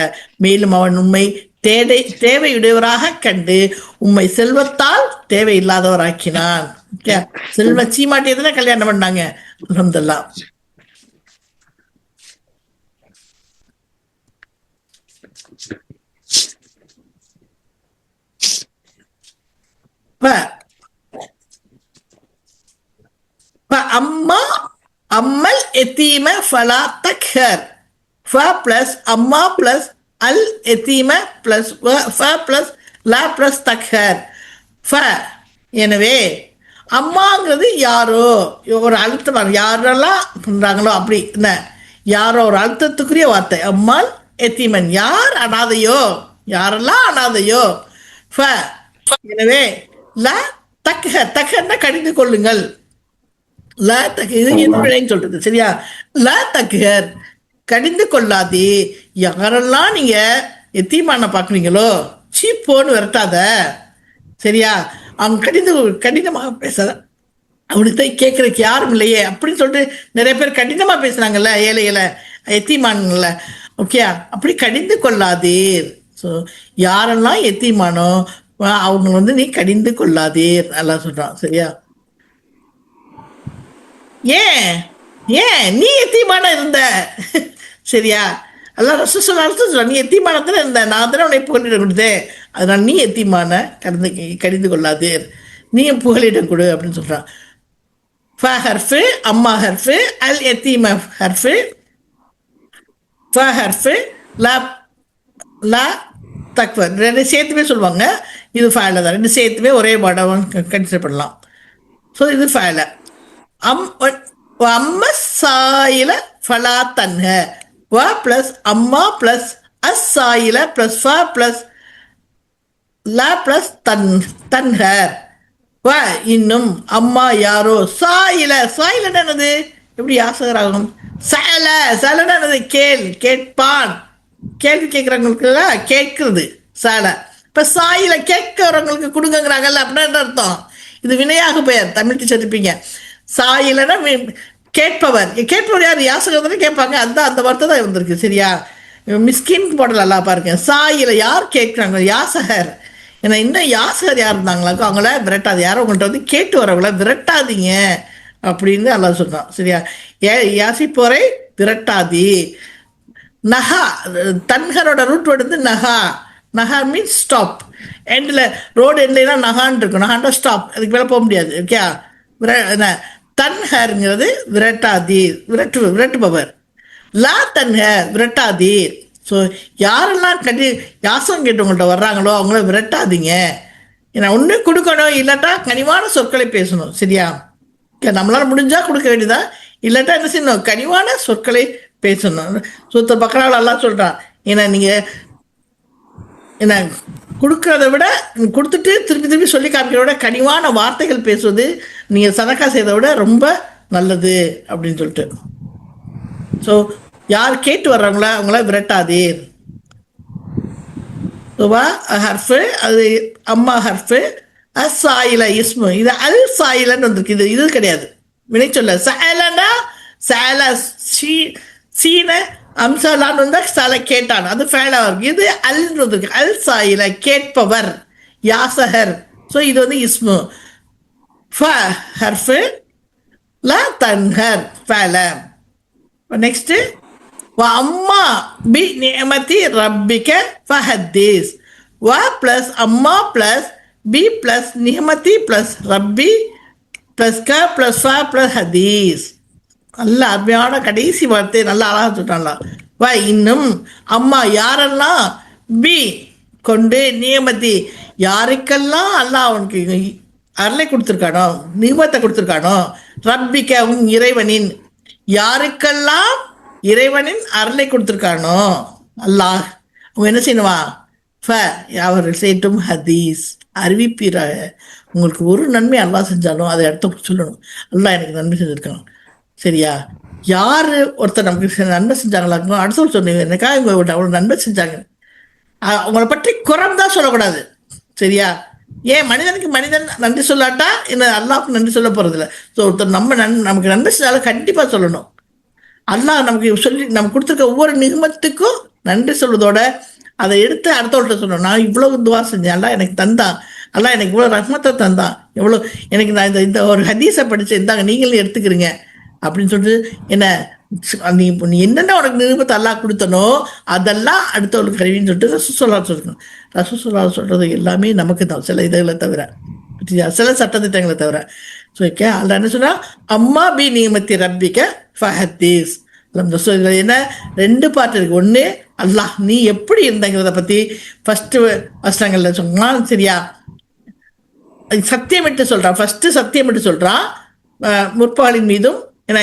மேலும் அவன் உண்மை தேவையுடையவராக கண்டு உண்மை செல்வத்தால் தேவையில்லாதவராக்கினான். செல்வ சீமாட்டியதுல கல்யாணம் பண்ணாங்க. அல்ஹம்துலில்லாஹ். அம்மல் எத்தீம ஃபலா தக்ஹர். ஃப பிளஸ் அம்மா பிளஸ் அல் எத்தீம பிளஸ் ஃப பிளஸ் லா பிளஸ் தக்ஹர். ஃப எனவே அம்மாங்கிறது யாரோ ஒரு அழுத்தம், யாரெல்லாம் பண்றாங்களோ அப்படி என்ன, யாரோ ஒரு அழுத்தத்துக்குரிய வார்த்தை. அம்மால் எத்தீமன் யார் அனாதையோ, யாரெல்லாம் அனாதையோ. ஃப எனவே லா தக்ஹர், தக்ஹர்னா கடிந்து கொள்ளுங்கள். இது என்ன சொல்றது? சரியா? லா தக்ஹர் கடிந்து கொள்ளாதே. யாரெல்லாம் நீங்க எத்தீமான பாக்குறீங்களோ சீப்போன்னு விரட்டாத. சரியா? அவங்க கடினமாக பேசாத. அவனுக்கு கேட்கறதுக்கு யாரும் இல்லையே அப்படின்னு சொல்லிட்டு நிறைய பேர் கடினமா பேசுறாங்கல்ல, ஏழையில எத்தீமான்ல. ஓகே, அப்படி கடிந்து கொள்ளாதீர். ஸோ யாரெல்லாம் எத்தீமானோ அவங்க வந்து நீ கடிந்து கொள்ளாதீர் நல்லா சொல்றான். சரியா? ஏன் நீ எத்தீமான இருந்த? சரியா? எல்லாம் ரசூல் சொல்ல நீ எத்தீமானத்துல இருந்த, நான் தானே உன்னை புகலிடம் கொடுத்தேன், அதனால நீ எத்தீமான கடிந்து கொள்ளாதீர், நீ புகலிடம் கொடு அப்படின்னு சொல்றான். ஃப ஹர்ஃபு அம்மா ஹர்ஃபு அல் எத்தீம ஹர்ஃபு ஃப ஹர்ஃபு லா லா தக்வர். ரெண்டு சேர்த்துமே சொல்லுவாங்க. இது ஃபேல தான், ரெண்டு சேர்த்துமே ஒரே படம் கன்சிடர் பண்ணலாம். ஸோ இது ஃபேல. அம்மா சாயில ஃபலா தன்ஹ. வ பிளஸ் அம்மா பிளஸ் அஸ் சாயில பிளஸ் ஃப பிளஸ் லா பிளஸ் தன்ஹர். வ இன்னும் அம்மா யாரோ. சாயில சாயிலன்னு என்னது? எப்படி யாசகராகும்? சல சலன்னு என்னது? கேட்பான். கேள்வி கேட்கிறவங்களுக்கு கேட்கறது சல. இப்ப சாயில கேட்கிறவங்களுக்கு கொடுங்கிறாங்கல்ல, அப்படின்னா என்ன அர்த்தம்? இது வினையாக பெயர். தமிழ் டீச்சர் இருப்பீங்க. சாயிலன்னா கேட்பவர். கேட்பவர் யார்? யாசகர் கேட்பாங்க. அதுதான் அந்த வார்த்தை தான் வந்திருக்கு. சரியா? மிஸ்கின் போடலாம் பாருங்க. சாயில யார் கேட்கிறாங்க? யாசகர். ஏன்னா இன்னும் யாசகர் யார் இருந்தாங்களாக்கோ அவங்கள விரட்டாது. யாரும் உங்கள்கிட்ட வந்து கேட்டு வரவங்கள விரட்டாதீங்க அப்படின்னு எல்லாம் சொல்றான். சரியா? யாசிப்போரை விரட்டாதி. நகா தன்கரோட ரூட் வந்து நகா. நஹார் மீன்ஸ் ஸ்டாப். எண்டில் ரோடு எண்ட்லாம் நஹான் இருக்கும். நஹான்டா ஸ்டாப், அதுக்கு மேலே போக முடியாது. ஓகே, என்ன தன்ஹருங்கிறது விரட்டாதீர், விரட்டுபவர். லா தன்ஹர் விரட்டாதீர். ஸோ யாரெல்லாம் யாசம் கேட்டவங்கள்ட்ட வர்றாங்களோ அவங்கள விரட்டாதீங்க. ஏன்னா ஒன்று கொடுக்கணும், இல்லாட்டா கனிவான சொற்களை பேசணும். சரியா? நம்மளால முடிஞ்சா கொடுக்க வேண்டியதா, இல்லாட்டா என்ன செய்யணும், கனிவான சொற்களை பேசணும். சூத்த பக்கரால் எல்லாம் சொல்றான். ஏன்னா நீங்க என்ன கொடுக்கறத விட கொடுத்துட்டு திருப்பி திருப்பி சொல்லி காமிக்கிறத விட கனிவான வார்த்தைகள் பேசுவது நீங்க சதக்கா செய்யறத விட ரொம்ப நல்லது அப்படின்னு சொல்லிட்டு. ஸோ யார் கேட்டு வர்றாங்களோ அவங்கள விரட்டாதீர். ஹர்ஃபு, அது அம்மா ஹர்ஃபு. அசாயில இஸ்மு, இது அல் சாயிலன்னு வந்திருக்கு. இது கிடையாது, வினை சொல்ல. சலனா சல சீன அம்சலான்னு வந்தா சல கேட்டான், அது ஃபேலா இருக்கு. இது அல்னு வந்திருக்கு. அல் சாயில கேட்பவர், யாசகர். ஸோ இது வந்து இஸ்மு. ஃப ஹர்ஃபு, ல தன்ஹர் ஃபேல. நெக்ஸ்ட் அம்மா பி நிஅமதி ரப்பிக ஃபஹத்தீஸ். வ பிளஸ் அம்மா பிளஸ் பி பிளஸ் நிஹமதி பிளஸ் ரப்பி பிளஸ் க பிளஸ் ஃப பிளஸ் ஹதீஸ். நல்ல அருமையான கடைசி வார்த்தை, நல்லா அழகா சொல்லிட்டாங்களா. வா இன்னும் அம்மா யாரெல்லாம், பி கொண்டு, நியமதி யாருக்கெல்லாம் அல்லாஹ் அவனுக்கு அருளை கொடுத்துருக்கானோ, நியமத்தை கொடுத்துருக்கானோ, ரப்பிக்க உன் இறைவனின், யாருக்கெல்லாம் இறைவனின் அருளை கொடுத்துருக்கானோ அல்லாஹ், அவங்க என்ன செய்யணுமா, அவர்கள் செய்யட்டும் ஹதீஸ் அறிவிப்பீராக. உங்களுக்கு ஒரு நன்மை அல்லாஹ் செஞ்சாலும் அதை அடுத்த சொல்லணும், அல்லாஹ் எனக்கு நன்மை செஞ்சுருக்கான். சரியா? யார் ஒருத்தர் நமக்கு நன்மை செஞ்சாங்களா இருக்கும், அடுத்த சொன்னீங்க எனக்காக இவங்க அவ்வளோ நன்மை செஞ்சாங்க, அவங்கள பற்றி குறம் தான் சொல்லக்கூடாது. சரியா? ஏன் மனிதனுக்கு மனிதன் நன்றி சொல்லாட்டா என்ன அல்லாஹ்வுக்கு நன்றி சொல்ல போகிறதில்ல. ஸோ ஒருத்தர் நமக்கு நன்மை செஞ்சாலும் கண்டிப்பாக சொல்லணும். அல்லாஹ் நமக்கு சொல்லி நமக்கு கொடுத்துருக்க ஒவ்வொரு நிகமத்துக்கும் நன்றி சொல்வதோட அதை எடுத்து அடுத்தவர்கிட்ட சொல்லணும். நான் இவ்வளவு துவா செஞ்சேன், அல்லாஹ் எனக்கு தந்தான், அல்லாஹ் எனக்கு இவ்வளோ ரஹ்மத்தை தந்தான், எவ்வளோ எனக்கு நான் இந்த ஒரு ஹதீஸை படித்தேன், இந்தாங்க நீங்களும் எடுத்துக்கிறீங்க அப்படின்னு சொல்லிட்டு என்ன நீ என்னென்ன உனக்கு நிருபத்தை அல்லாஹ் கொடுத்தனோ அதெல்லாம் அடுத்தவங்களுக்கு கருவின்னு சொல்லிட்டு ரசூலுல்லாஹ் சொல்லணும். ரசூலுல்லாஹ் சொல்றது எல்லாமே நமக்கு தான், சில இதுகளை தவிர, சில சட்டத்திட்டங்களை தவிர. ஸோ ஓகே, அல்லாஹ் என்ன சொன்னா, அம்மா பி நியமத்தி ரப்பிக்க ஃபஹத்தீஸ். என்ன ரெண்டு பாட்டு இருக்கு. ஒன்று அல்லாஹ் நீ எப்படி இருந்தங்கிறத பத்தி ஃபர்ஸ்ட் வசனங்கள்ல சொன்னான். சரியா? சத்தியமிட்டு சொல்றான், ஃபர்ஸ்ட் சத்தியமிட்டு சொல்றான் முற்பாலின் மீதும் ஏன்னா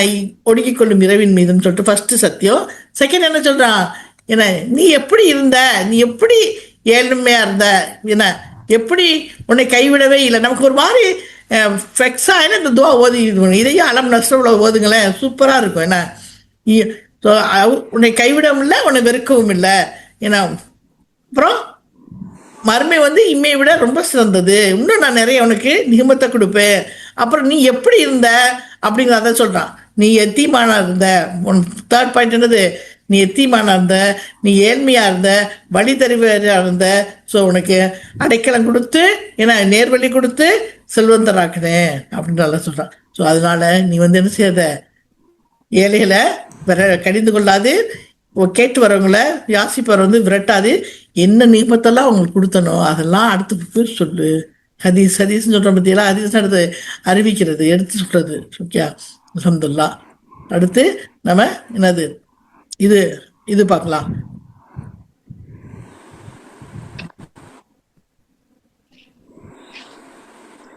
ஒடுக்கிக் கொள்ளும் இரவின் மீதும் சொல்லிட்டு ஃபர்ஸ்ட் சத்தியம். செகண்ட் என்ன சொல்றான், ஏன்னா நீ எப்படி இருந்த, நீ எப்படி ஏழ்மையா இருந்த, என்ன எப்படி உன்னை கைவிடவே இல்லை. நமக்கு ஒரு மாதிரி ஃபெக்ஸாக இந்த துவா ஓதி இதையும் அலம் நஷ்டவுல ஓதுங்களேன், சூப்பராக இருக்கும். என்ன உன்னை கைவிடவும் இல்லை, உன்னை வெறுக்கவும் இல்லை. ஏன்னா அப்புறம் மறுமை வந்து இம்மையை விட ரொம்ப சிறந்தது, இன்னும் நான் நிறைய உனக்கு நிகமத்தை கொடுப்பேன். அப்புறம் நீ எப்படி இருந்த அப்படிங்கிறத சொல்றான். நீ எத்தீமானா இருந்த, உன் தேர்ட் பாயிண்ட் என்னது, நீ எத்தீமானா இருந்த, நீ ஏழ்மையா இருந்த, வழி தருவியா இருந்த. ஸோ உனக்கு அடைக்கலம் கொடுத்து ஏன்னா நேர்வழி கொடுத்து செல்வந்தராக்குனேன் அப்படின்னு நல்லா சொல்றான். ஸோ அதனால நீ வந்து என்ன செய்யாத, ஏழைகளை கடிந்து கொள்ளாது, கேட்டு வரவங்கள யாசிப்பவர் வந்து விரட்டாது. என்ன நியமத்தெல்லாம் அவங்களுக்கு கொடுத்தனோ அதெல்லாம் அடுத்து சொல்லு. ஹதீஸ் சொல்ற பத்தியெல்லாம் ஹதீஸ் அடுத்து அறிவிக்கிறது, எடுத்து சொல்றது. ஓகே, அல்ஹம்துலில்லாஹ். அடுத்து நம்ம என்னது இது பார்க்கலாம்.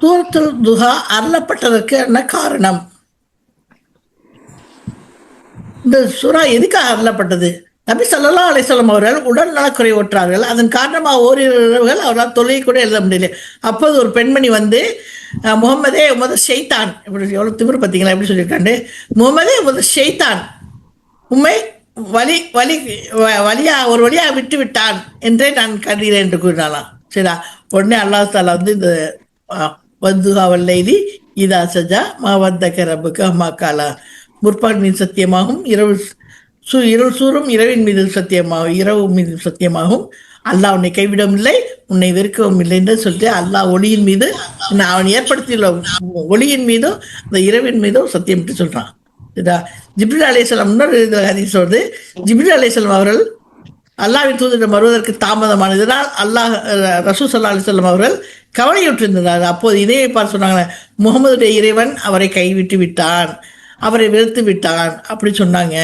சூரத்துல் துஹா அருளப்பட்டதற்கு என்ன காரணம்? இந்த சூரா எதுக்காக அருளப்பட்டது? நபி ஸல்லல்லாஹு அலைஹி வஸல்லம் அவர்கள் உடல் நலக்குறைவுற்றார்கள். அதன் காரணமாக ஓரிரு இரவுகள் அவரால் தொழுகை கூட எழுத முடியல. அப்போது ஒரு பெண்மணி வந்து, முகமதே உமது ஷைத்தான், இப்படி எவ்வளோ திமிரு பார்த்தீங்களா எப்படி சொல்லியிருக்காண்டு, முகமதே உமது ஷைத்தான் உண்மை ஒரு வழியாக விட்டு விட்டான் என்றே நான் கருதுகிறேன் என்று கூறினாலாம். சரியா? உடனே அல்லாஹ் தஆலா வந்து இந்த வத்துஹா வல்லைலி இதா சஜா மா வத்தக ரப்புக அம்மா காலா, முற்பால் மீது சத்தியமாகும், இருள் சூரும் இரவின் மீது சத்தியமாகும், இரவு மீது சத்தியமாகும், அல்லாஹ் உன்னை கைவிடவும் இல்லை, உன்னை வெறுக்கவும் இல்லை என்று சொல்லிட்டு அல்லாஹ் ஒளியின் மீது அவன் ஏற்படுத்தியுள்ள ஒளியின் மீதும் அந்த இரவின் மீதும் சத்தியம் சொல்றான். ஜிப்ரீல் அலைஹிஸ்ஸலாம் இன்னொரு ஹதீஸ் வருது, ஜிப்ரீல் அலைஹிஸ்ஸலாம் அவர்கள் அல்லாஹ்வின் தூதரிடம் வருவதற்கு தாமதமானதினால் ரசூல் ஸல்லல்லாஹு அலைஹி வஸல்லம் அவர்கள் கவலையுற்றிருந்தார். அப்போது இதையை பார்த்து சொன்னாங்க, முகமதுடைய இறைவன் அவரை கைவிட்டு விட்டான், அவரை வெறுத்து விட்டான் அப்படி சொன்னாங்க.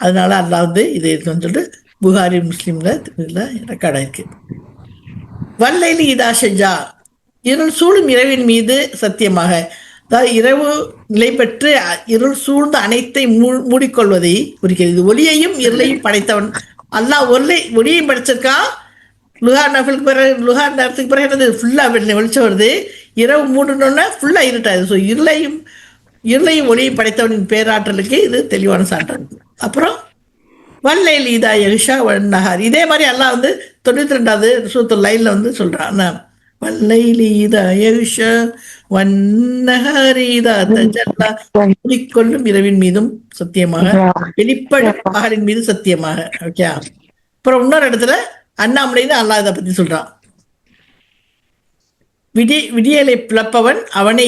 அதனால அல்லாஹ் வந்து இதை சொல்லிட்டு புகாரி முஸ்லீம்ல ரெக்கார்ட் ஆயிருக்கு. வல்லைலி இதா ஷஜா, இருள் சூழும் இரவின் மீது சத்தியமாக. அதாவது இரவு நிலை பெற்று இருள் சூழ்ந்த அனைத்தை மூடிக்கொள்வதை குறிக்கிறது. ஒளியையும் இருளையும் படைத்தவன் அல்லாஹ். ஒளியையும் படைச்சிருக்கான். லுஹார் நேரத்துக்கு பிறகு என்னது ஃபுல்லாக வெளிச்சம் வருது. இரவு மூடணுன்னா ஃபுல்லாக இருட்டாது. ஸோ இருளையும் ஒளியும் படைத்தவனின் பேராற்றலுக்கு இது தெளிவான சான்று. அப்புறம் வல்லைல் இதா யகுஷா வன்னஹார், இதே மாதிரி அல்லாஹ் வந்து 92வது சூரத்துல் லைல்ல வந்து சொல்றான், வல்லைலி இதா யகுஷா வன்னஹாரி இதா தஜல்லா, மூடிக்கொள்ளும் இரவின் மீதும் சத்தியமாக, வெளிப்படும் பகலின் மீது சத்தியமாக. ஓகே. அப்புறம் இன்னொரு இடத்துல அண்ணாமலைன்னு அல்லாஹ் இதை பத்தி சொல்றான், விடியலை பிளப்பவன் அவனை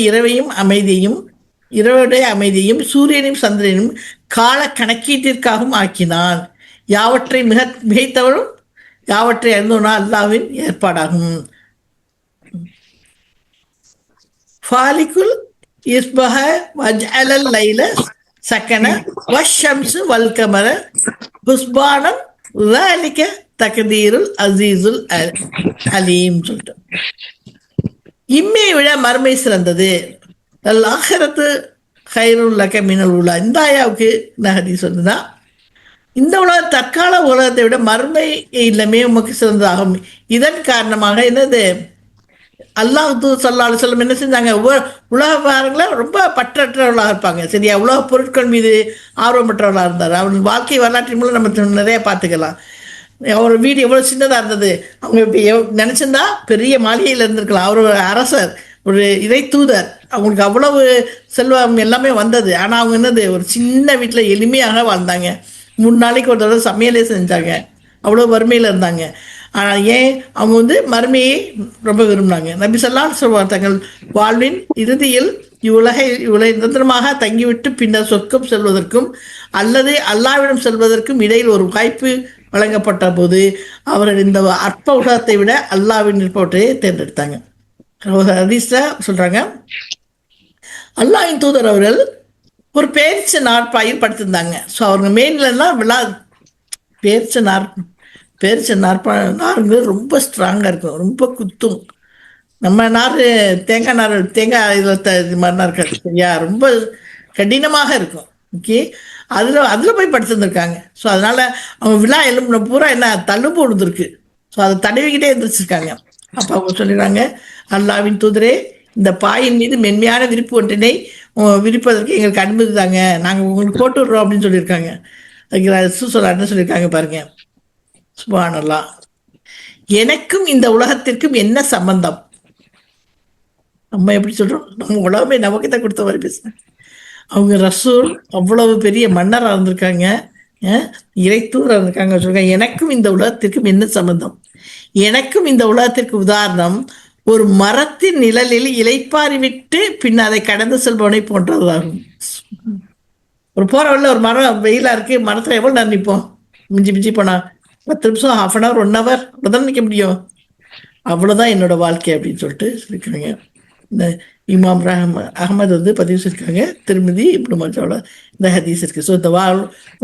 இரவுடைய அமைதியையும் சூரியனையும் சந்திரனையும் கால கணக்கீட்டிற்காகவும் ஆக்கினான். யாவற்றை மிகைத்தவனும் யாவற்றை அறிந்தோனா அல்லாஹ்வின் ஏற்பாடாகும். ஃபாலிகுல் இஸ்பஹ வஜ்அலல் லைல சக்கன வஷ்ஷம்ஸு வல்கமர ஹுஸ்பானம் ذلك தக்தீருல் அசீசுல் அலீம் சொல்லிட்டு, இம்மையை விட மறுமை சிறந்தது. ஆஹிரத்து ஹைருல் லக மினல் உலா. இந்த ஆயாவுக்கு ஹதீஸ் வந்துதான், இந்த தற்கால உலகத்தை விட மறுமை இல்லமே உமக்கு சிறந்ததாகும். இதன் காரணமாக என்னது, அல்லாஹ் ஸல்லல்லாஹு அலைஹி வஸல்லம் என்ன செஞ்சாங்க, உலகங்களை ரொம்ப பற்றற்றவர்களாக இருப்பாங்க. சரியா, உலக பொருட்கள் மீது ஆர்வமற்றவர்களாக இருந்தார். அவர்கள் வாழ்க்கை வரலாற்றின் மூலம் நம்ம நிறைய பார்த்துக்கலாம். அவர் வீடு எவ்வளோ சின்னதாக இருந்தது, அவங்க நினச்சிருந்தா பெரிய மாளிகையில் இருந்திருக்கலாம். அவர் ஒரு அரசர், ஒரு இறை தூதர், அவங்களுக்கு அவ்வளவு செல்வம் எல்லாமே வந்தது. ஆனால் அவங்க என்னது, ஒரு சின்ன வீட்டில் எளிமையாக வாழ்ந்தாங்க. 3 நாளைக்கு ஒரு தடவை சமையலே செஞ்சாங்க. அவ்வளோ வறுமையில் இருந்தாங்க. ஆனால் ஏன் அவங்க வந்து மறுமையை ரொம்ப விரும்பினாங்க. நபி ஸல்லல்லாஹு அலைஹி வஸல்லம் தங்கள் வாழ்வின் இறுதியில் இவ்வளவு நிரந்தரமாக தங்கிவிட்டு பின்னர் சொர்க்கம் செல்வதற்கும் அல்லது அல்லாஹ்விடம் செல்வதற்கும் இடையில் ஒரு வாய்ப்பு வழங்கப்பட்ட போது அவர்கள் இந்த அற்ப உலகத்தை விட அல்லாஹ்வின் நிற்பவற்றையே தேர்ந்தெடுத்தாங்க. ஹதீஸ்ல சொல்றாங்க, அல்லாஹ்வின் தூதர் அவர்கள் ஒரு பேரிச்ச நாற்பாயில் படுத்திருந்தாங்க. ஸோ அவங்க மெயின்லாம் பேரிச்ச நாருங்கிறது ரொம்ப ஸ்ட்ராங்காக இருக்கும், ரொம்ப குத்தும். நம்ம தேங்காய் இதில் மாதிரிலாம் இருக்காது. சரியா, ரொம்ப கடினமாக இருக்கும். ஓகே, அதில் போய் படுத்துருந்துருக்காங்க. ஸோ அதனால அவங்க விழா எலும்புன பூரா என்ன தள்ளுப்பு விழுந்துருக்கு. ஸோ அதை தடவிக்கிட்டே இருந்துருச்சுருக்காங்க. அப்போ அவங்க சொல்லிடுறாங்க, அல்லாஹ்வின் தூதரே, இந்த பாயின் மீது மென்மையான விரிப்பு ஒன்றினை விரிப்பதற்கு எங்களுக்கு அனுமதி தாங்க, நாங்கள் உங்களுக்கு போட்டு விடுறோம் அப்படின்னு சொல்லியிருக்காங்க. அதுக்கு என்ன சொல்லியிருக்காங்க பாருங்க, சுப்ஹானல்லாஹ். எனக்கும் இந்த உலகத்திற்கும் என்ன சம்பந்தம்? நம்ம எப்படி சொல்றோம், நம்ம உலகமே நமக்கு தான் கொடுத்த மாதிரி பேசுறேன். அவங்க ரசூல் அவ்வளவு பெரிய மன்னராக இருந்திருக்காங்க, இறைத்தூராக இருந்திருக்காங்க. சொல்றாங்க, எனக்கும் இந்த உலகத்திற்கும் என்ன சம்பந்தம்? எனக்கும் இந்த உலகத்திற்கு உதாரணம் ஒரு மரத்தின் நிழலில் இலைப்பாரி விட்டு பின் அதை கடந்து செல்பவனை போன்றதாகும். ஒரு போற வழியில் ஒரு மரம் வெயிலா இருக்கு, மரத்துல எவ்வளவு நேரம் நிற்போம்? மிஞ்சி போனா 10 நிமிஷம், 1/2 hour 1 hour அவ்வளோதான் நிற்க முடியும். அவ்வளோதான் என்னோட வாழ்க்கை அப்படின்னு சொல்லிட்டு சொல்லியிருக்காங்க. இந்த இமாம் அகமது வந்து பதிவு செஞ்சிருக்காங்க. திருமதி இப்னு மாஜாவோட இந்த ஹதீஸ் இருக்கு. ஸோ இந்த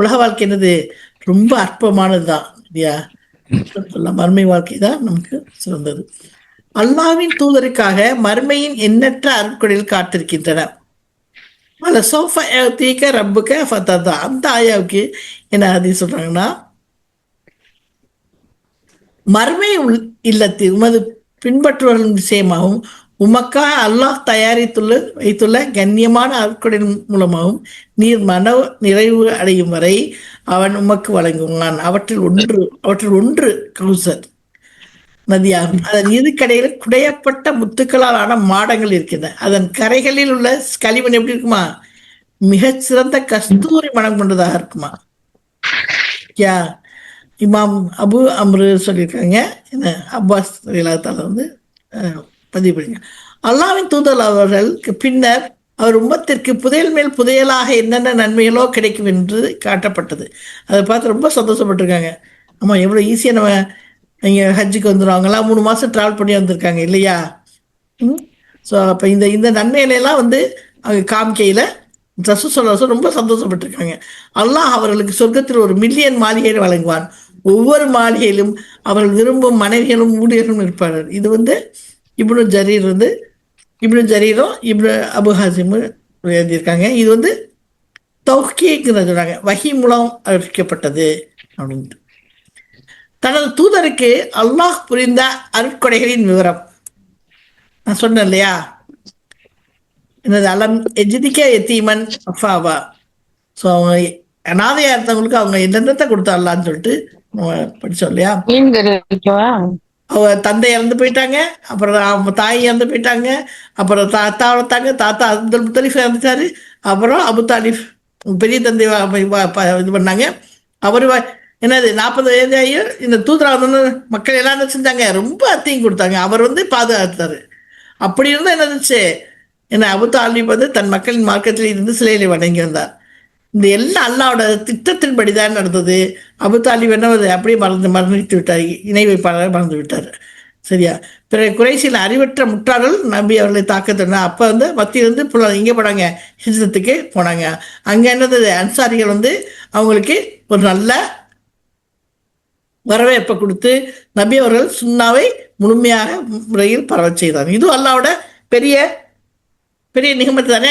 உலக வாழ்க்கை என்னது, ரொம்ப அற்பமானது தான் இல்லையா. மறுமை வாழ்க்கை தான் நமக்கு சிறந்தது. அல்லாஹ்வின் தூதருக்காக மறுமையின் எண்ணற்ற அருட்கொடைகள் காத்திருக்கின்றன. ரப்புக்க ஃபதர்தா, அந்த ஆயாவுக்கு என்ன ஹதீஸ் சொல்றாங்கன்னா, மர்மை இல்லத்தில் உமது பின்பற்றுவர்களின் விஷயமாகவும் உமக்காக அல்லாஹ் வைத்துள்ள கண்ணியமான அருட்கொடையின் மூலமாகவும் நீர் மன நிறைவு அடையும் வரை அவன் உமக்கு வழங்குவான். அவற்றில் ஒன்று கௌசர் நதியாகும். அதன் இறுக்கடையில் குடையப்பட்ட முத்துக்களால் ஆன மாடங்கள் இருக்கின்றன. அதன் கரைகளில் உள்ள களிமண் எப்படி இருக்குமா, மிகச்சிறந்த கஸ்தூரி மனம் கொண்டதாக இருக்குமா. யா இமாம் அபு அம்ரு சொல்லியிருக்காங்க. என்ன அப்பாஸ் வந்து பதிவு பண்ணிங்க. அல்லாஹ்வின் தூதர் அவர்களுக்கு பின்னர் அவர் உம்மத்திற்கு புதையல் மேல் புதையலாக என்னென்ன நன்மைகளோ கிடைக்கும் என்று காட்டப்பட்டது. அதை பார்த்து ரொம்ப சந்தோஷப்பட்டிருக்காங்க. ஆமாம், எவ்வளோ ஈஸியாக நம்ம இங்கே ஹஜ்ஜுக்கு வந்துடும். அவங்கெல்லாம் 3 மாதம் ட்ராவல் பண்ணி வந்திருக்காங்க இல்லையா? ஸோ அப்போ இந்த இந்த நன்மையிலெல்லாம் வந்து அவங்க காமிக்கையில் ரசூலுல்லாஹி ரொம்ப சந்தோஷப்பட்டிருக்காங்க. அல்லாஹ் அவர்களுக்கு சொர்க்கத்தில் 1,000,000 மாளிகையை வழங்குவான். ஒவ்வொரு மாளிகையிலும் அவர்கள் விரும்பும் மனைவிகளும் ஊழியர்களும் இருப்பார்கள். இது வந்து இப்னு ஜரீர் வந்து இப்னு ஜரீரும் இப்னு அபு ஹாசிமும் எழுதியிருக்காங்க. இது வந்து தௌஹீக்னு சொல்றாங்க, வஹி மூலம் அறிவிக்கப்பட்டது அப்படின்ட்டு. தனது தூதருக்கு அல்லாஹ் புரிந்த அருட்கொடைகளின் விவரம் நான் சொன்னேன் இல்லையா? என்னது அலம் எஜிதிக்க எத்தீமன் அஃபாவா. ஸோ அவங்க அனாதையா இருந்தவங்களுக்கு அவங்க என்னென்னத்தை கொடுத்தாடலான்னு சொல்லிட்டு நம்ம படித்தோம் இல்லையா? அவங்க தந்தை இறந்து போயிட்டாங்க, அப்புறம் அவங்க தாய் இறந்து போயிட்டாங்க, அப்புறம் தாத்தா வளர்த்தாங்க, தாத்தா அப்துல் முத்தலிஃப் இறந்துட்டாரு, அப்புறம் அபு தாலிஃப் பெரிய தந்தை இது பண்ணாங்க. அவர் என்னது 40 வயதாயும் இந்த தூதரா வந்து மக்கள் எல்லாம் என்ன செஞ்சாங்க, ரொம்ப அத்தையும் கொடுத்தாங்க. அவர் வந்து பாதுகாத்தாரு. அப்படி இருந்தால் என்ன இருந்துச்சு, என்ன அபு தாலிப் வந்து தன் மக்களின் மார்க்கத்தில் இருந்து சிலையில வணங்கி வந்தார். இந்த எல்லாம் அல்லாவோட திட்டத்தின்படி தான் நடந்தது. அபு தாலிப் என்னவது அப்படியே மறந்துட்டு விட்டார், இணை வைப்பாளர் மறந்து விட்டார். சரியா? பிற குறைசியில் அறிவற்ற முற்றார்கள் நம்பி அவர்களை தாக்கத்தினா அப்போ வந்து மத்தியில் வந்து இங்கே போனாங்க, ஹிஜ்ரத்துக்கு போனாங்க. அங்கே என்னது அன்சாரிகள் வந்து அவங்களுக்கு ஒரு நல்ல வரவேற்பை கொடுத்து நபி அவர்கள் சுன்னாவை முழுமையாக முறையில் பரவச் செய்தார். இதுவும் அல்லாவோட பெரிய பெரிய நிகமத்து தானே.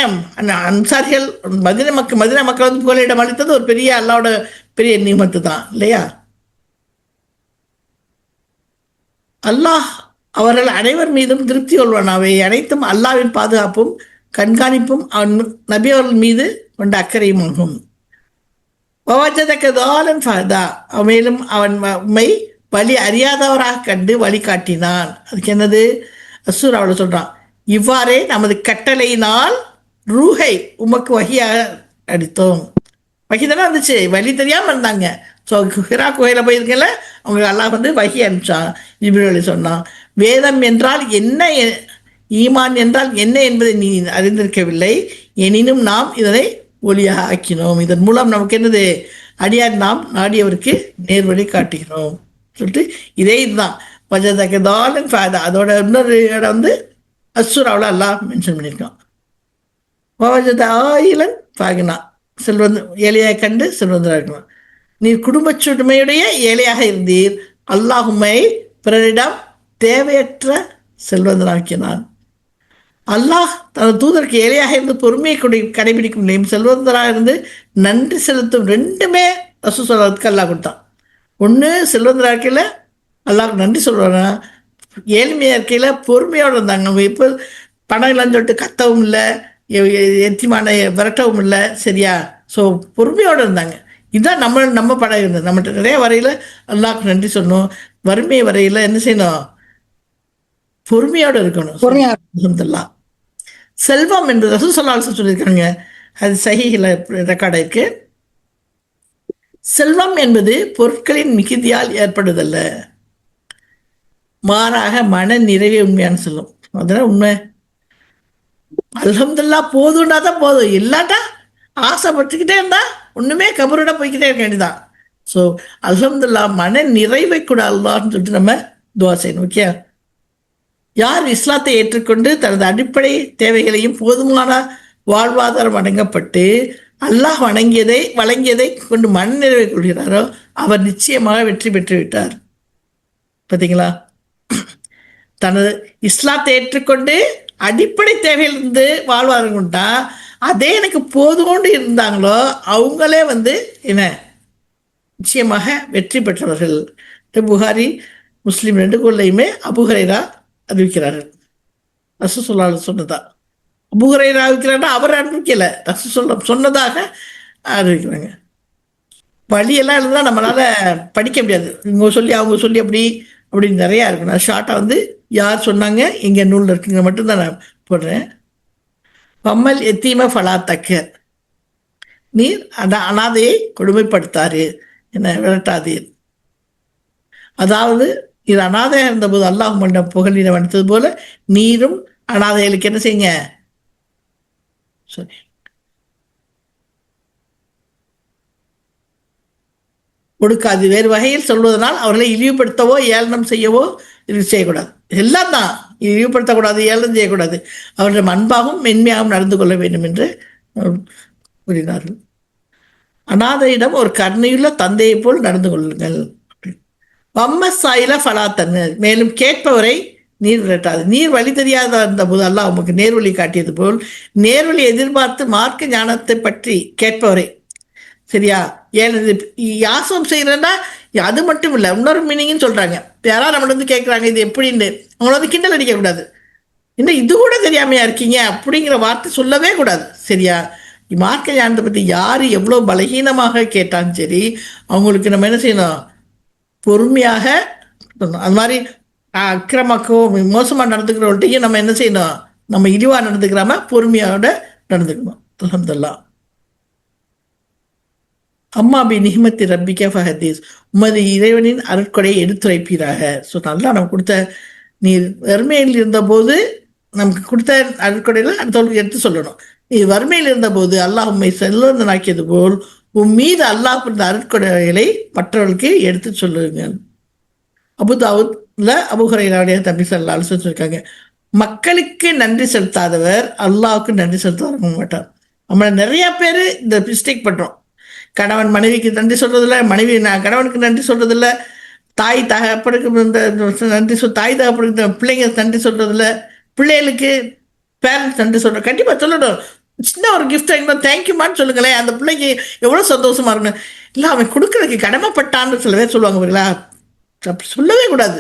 அன்சாரிகள் மதினா மக்கள் வந்து புகலிடம் அளித்தது ஒரு பெரிய அல்லாவோட பெரிய நிகமத்து தான் இல்லையா? அல்லாஹ் அவர்கள் அனைவர் மீதும் திருப்தி கொள்வானாவை அனைத்தும் அல்லாவின் பாதுகாப்பும் கண்காணிப்பும் நபி அவர்கள் மீது கொண்ட அக்கறையும் ஆகும். மேலும் அவன் உண்மை வழி அறியாதவராக கண்டு வழிகாட்டினான். அதுக்கு என்னது அசூராவில் சொல்றான், இவ்வாறே நமது கட்டளையினால் ரூஹை உமக்கு வகியாக அடித்தோம். வகி தானே வந்துச்சு, வழி தெரியாமல் இருந்தாங்க. ஸோ ஹிரா கோயில போயிருக்கல, அவங்க அல்லாஹ் வந்து வகி அனுப்பிச்சான். ஜிப்ரீல் சொன்னான், வேதம் என்றால் என்ன, ஈமான் என்றால் என்ன என்பதை நீ அறிந்திருக்கவில்லை, எனினும் நாம் இதனை ஒளியாக ஆக்கினோம். இதன் மூலம் நமக்கு என்னது, அடியார் நாம் நாடியவருக்கு நேர்வழி காட்டுகிறோம் சொல்லிட்டு இதே இதுதான் வஜதகதாலன் ஃபாதா. அதோட இன்னொரு இடம் வந்து அசுராவில் அல்லாஹ் மென்ஷன் பண்ணியிருக்கான். வஜத ஆயிலன் ஃபாகினா, செல்வந்த ஏழையாக கண்டு செல்வந்தராக இருக்கணும். நீர் குடும்ப சுமையுடைய ஏழையாக இருந்தீர், அல்லாஹுமை பிறரிடம் தேவையற்ற செல்வந்தராக்கினான். அல்லாஹ் தனது தூதருக்கு ஏழையாக இருந்து பொறுமையை கடைபிடிக்கும் நிலையும் செல்வந்தராக இருந்து நன்றி செலுத்தும் ரெண்டுமே ரசூல் சொல்றதுக்கு அல்லாஹ் கொடுத்தான். ஒன்று செல்வந்தராக இருக்கையில் அல்லாஹ் நன்றி சொல்கிறாங்க, ஏழ்மையாக இருக்கையில் பொறுமையோடு இருந்தாங்க. நம்ம இப்போ பணம் இல்லைன்னு சொல்லிட்டு கத்தவும் இல்லை, எத்திமான விரட்டவும் இல்லை. சரியா? ஸோ பொறுமையோடு இருந்தாங்க. இதுதான் நம்ம படம் இருந்தது. நம்மகிட்ட நிறைய வரையில் அல்லாஹ்க்கு நன்றி சொல்லணும், வறுமை வரையில் என்ன செய்யணும், பொறுமையோடு இருக்கணும். அல்ஹம்துலில்லாஹ். செல்வம் என்று ரசூல் ஸல்லல்லாஹு அலைஹி வஸல்லம் சொல்லியிருக்காங்க, அது சஹீஹ்ல ரெக்கார்ட் ஆயிருக்கு. செல்வம் என்பது பொருட்களின் மிகுதியால் ஏற்படுதல்ல, மாறாக மன நிறைவே உண்மையான செல்வம். அதெல்லாம் உண்மை. அல்ஹம்துலில்லாஹ் போதும்னா தான் போதும், இல்லாட்டா ஆசைப்பட்டுக்கிட்டே இருந்தா ஒண்ணுமே கபரோட போய்கிட்டே இருக்க வேண்டியதான். ஸோ அல்ஹம்துலில்லாஹ் மன நிறைவை கூட அல்லாஹ்னு சொல்லிட்டு நம்ம துவா செய்யணும். ஓகே? யார் இஸ்லாத்தை ஏற்றுக்கொண்டு தனது அடிப்படை தேவைகளையும் போதுமான வாழ்வாதாரம் வழங்கப்பட்டு அல்லாஹ் வழங்கியதை கொண்டு மன நிறைவை கொள்கிறாரோ அவர் நிச்சயமாக வெற்றி பெற்று விட்டார். பார்த்தீங்களா? தனது இஸ்லாத்தை ஏற்றுக்கொண்டு அடிப்படை தேவையிலிருந்து வாழ்வாதாரம் கொண்டா அதே எனக்கு போதுகொண்டு இருந்தாங்களோ அவங்களே வந்து என்ன நிச்சயமாக வெற்றி பெற்றவர்கள். புகாரி முஸ்லீம் 2 கொள்ளையுமே அபூ ஹுரைரா அறிவிக்கிறார்கள். ரசூல் ஸல்லல்லாஹு அலைஹி வஸல்லம் சொன்னதா. அபூ ஹுரைரா அறிவிக்கிறாங்கன்னா அவர் அறிவிக்கல, ரசூல் சொன்னதாக அறிவிக்கிறாங்க. வழியெல்லாம் இருந்தால் நம்மளால படிக்க முடியாது. இவங்க சொல்லி அவங்க சொல்லி அப்படின்னு நிறையா இருக்கு. நான் ஷார்ட்டாக வந்து யார் சொன்னாங்க எங்கே நூலில் இருக்குங்க மட்டும்தான் நான் போடுறேன். பம்மல் எத்தீம ஃபலா தக்க, நீர் அனாதையை கொடுமைப்படுத்தாரு, என்ன விரட்டாதீர். அதாவது இது அனாதையாக இருந்தபோது அல்லாஹ் மண்ட புகழின வந்தது போல நீரும் அனாதைகளுக்கு என்ன செய்யுங்க. சரி, ஒடுக்காது. வேறு வகையில் சொல்வதனால் அவர்களை இழிவுபடுத்தவோ ஏளனம் செய்யவோ இது செய்யக்கூடாது. எல்லாம் தான், இழிவுபடுத்தக்கூடாது, ஏளனம் செய்யக்கூடாது. அவரிடம் அன்பாகவும் மென்மையாகவும் நடந்து கொள்ள வேண்டும் என்று கூறினார்கள். அநாதையிடம் ஒரு கருணையுள்ள தந்தையை போல் நடந்து கொள்ளுங்கள். வம்மசாயில ஃபலாத்தன்னு, மேலும் கேட்பவரை நீர் விரட்டாது. நீர் வழி தெரியாத இருந்தபோது அல்லாஹ் உமக்கு நேர்வழி காட்டியது போல் நேர்வழி எதிர்பார்த்து மார்க்க ஞானத்தை பற்றி கேட்பவரை, சரியா, ஏனது யாசம் செய்யறேன்னா அது மட்டும் இல்லை, இன்னொரு மீனிங்னு சொல்றாங்க. யாராவது நம்மள வந்து கேட்குறாங்க இது எப்படின்னு, அவங்கள வந்து கிண்டல் அடிக்கக்கூடாது. இன்னும் இது கூட தெரியாமையா இருக்கீங்க அப்படிங்கிற வார்த்தை சொல்லவே கூடாது. சரியா, மார்க்க ஞானத்தை பற்றி யார் எவ்வளோ பலகீனமாக கேட்டாலும் சரி, அவங்களுக்கு நம்ம என்ன செய்யணும், பொறுமையாக சொல்லணும். அது மாதிரி அக்கிரமாக்கோ மோசமாக நடந்துக்கிறவள்கிட்டையும் நம்ம என்ன செய்யணும், நம்ம இழிவாக நடந்துக்கிறாம பொறுமையோட நடந்துக்கணும். அல்ஹம்துலில்லாஹ். அம்மா பி நிஹ்மத்தி ரப்பிக்க ஃபஹதீஸ், உமது இறைவனின் அருட்கொடை எடுத்துரைப்பீராக. ஸோ நல்லா நம்ம கொடுத்த, நீ வறுமையில் இருந்தபோது நமக்கு கொடுத்த அருட்கொடையில் அடுத்தவர்களுக்கு எடுத்து சொல்லணும். நீ வறுமையில் இருந்தபோது அல்லாஹ் உம்மை செல்வந்தனாக்கியது போல் உன் மீது அல்லாஹ் புரிந்த அருட்கொடைகளை மற்றவர்களுக்கு எடுத்து சொல்லுங்கள். அபுதாவுத்ல அபூ ஹுரைராவுடைய தம்பி ஸல்லல்லாஹு அலைஹி வஸல்லம் சொல்லியிருக்காங்க, மக்களுக்கு நன்றி செலுத்தாதவர் அல்லாஹ்வுக்கு நன்றி செலுத்த மாட்டார். நம்மள நிறைய பேர் இந்த மிஸ்டேக் பண்றோம். கணவன் மனைவிக்கு நன்றி சொல்றதில்ல, மனைவி கணவனுக்கு நன்றி சொல்றதில்ல, தாய் தகப்பனுக்கு நன்றி தாய் தகப்பனுக்கு பிள்ளைங்க நன்றி சொல்றதில்ல, பிள்ளைகளுக்கு பேரண்ட்ஸ் நன்றி சொல்ற. கண்டிப்பா சொல்லணும். சின்ன ஒரு கிஃப்ட் வாங்கினா தேங்க்யூமான்னு சொல்லுங்களேன், அந்த பிள்ளைக்கு எவ்வளோ சந்தோஷமா இருக்கணும். இல்லை அவன் கொடுக்கறதுக்கு கடமைப்பட்டான்னு சில பேர் சொல்லுவாங்க பாருங்களா, அப்படி சொல்லவே கூடாது.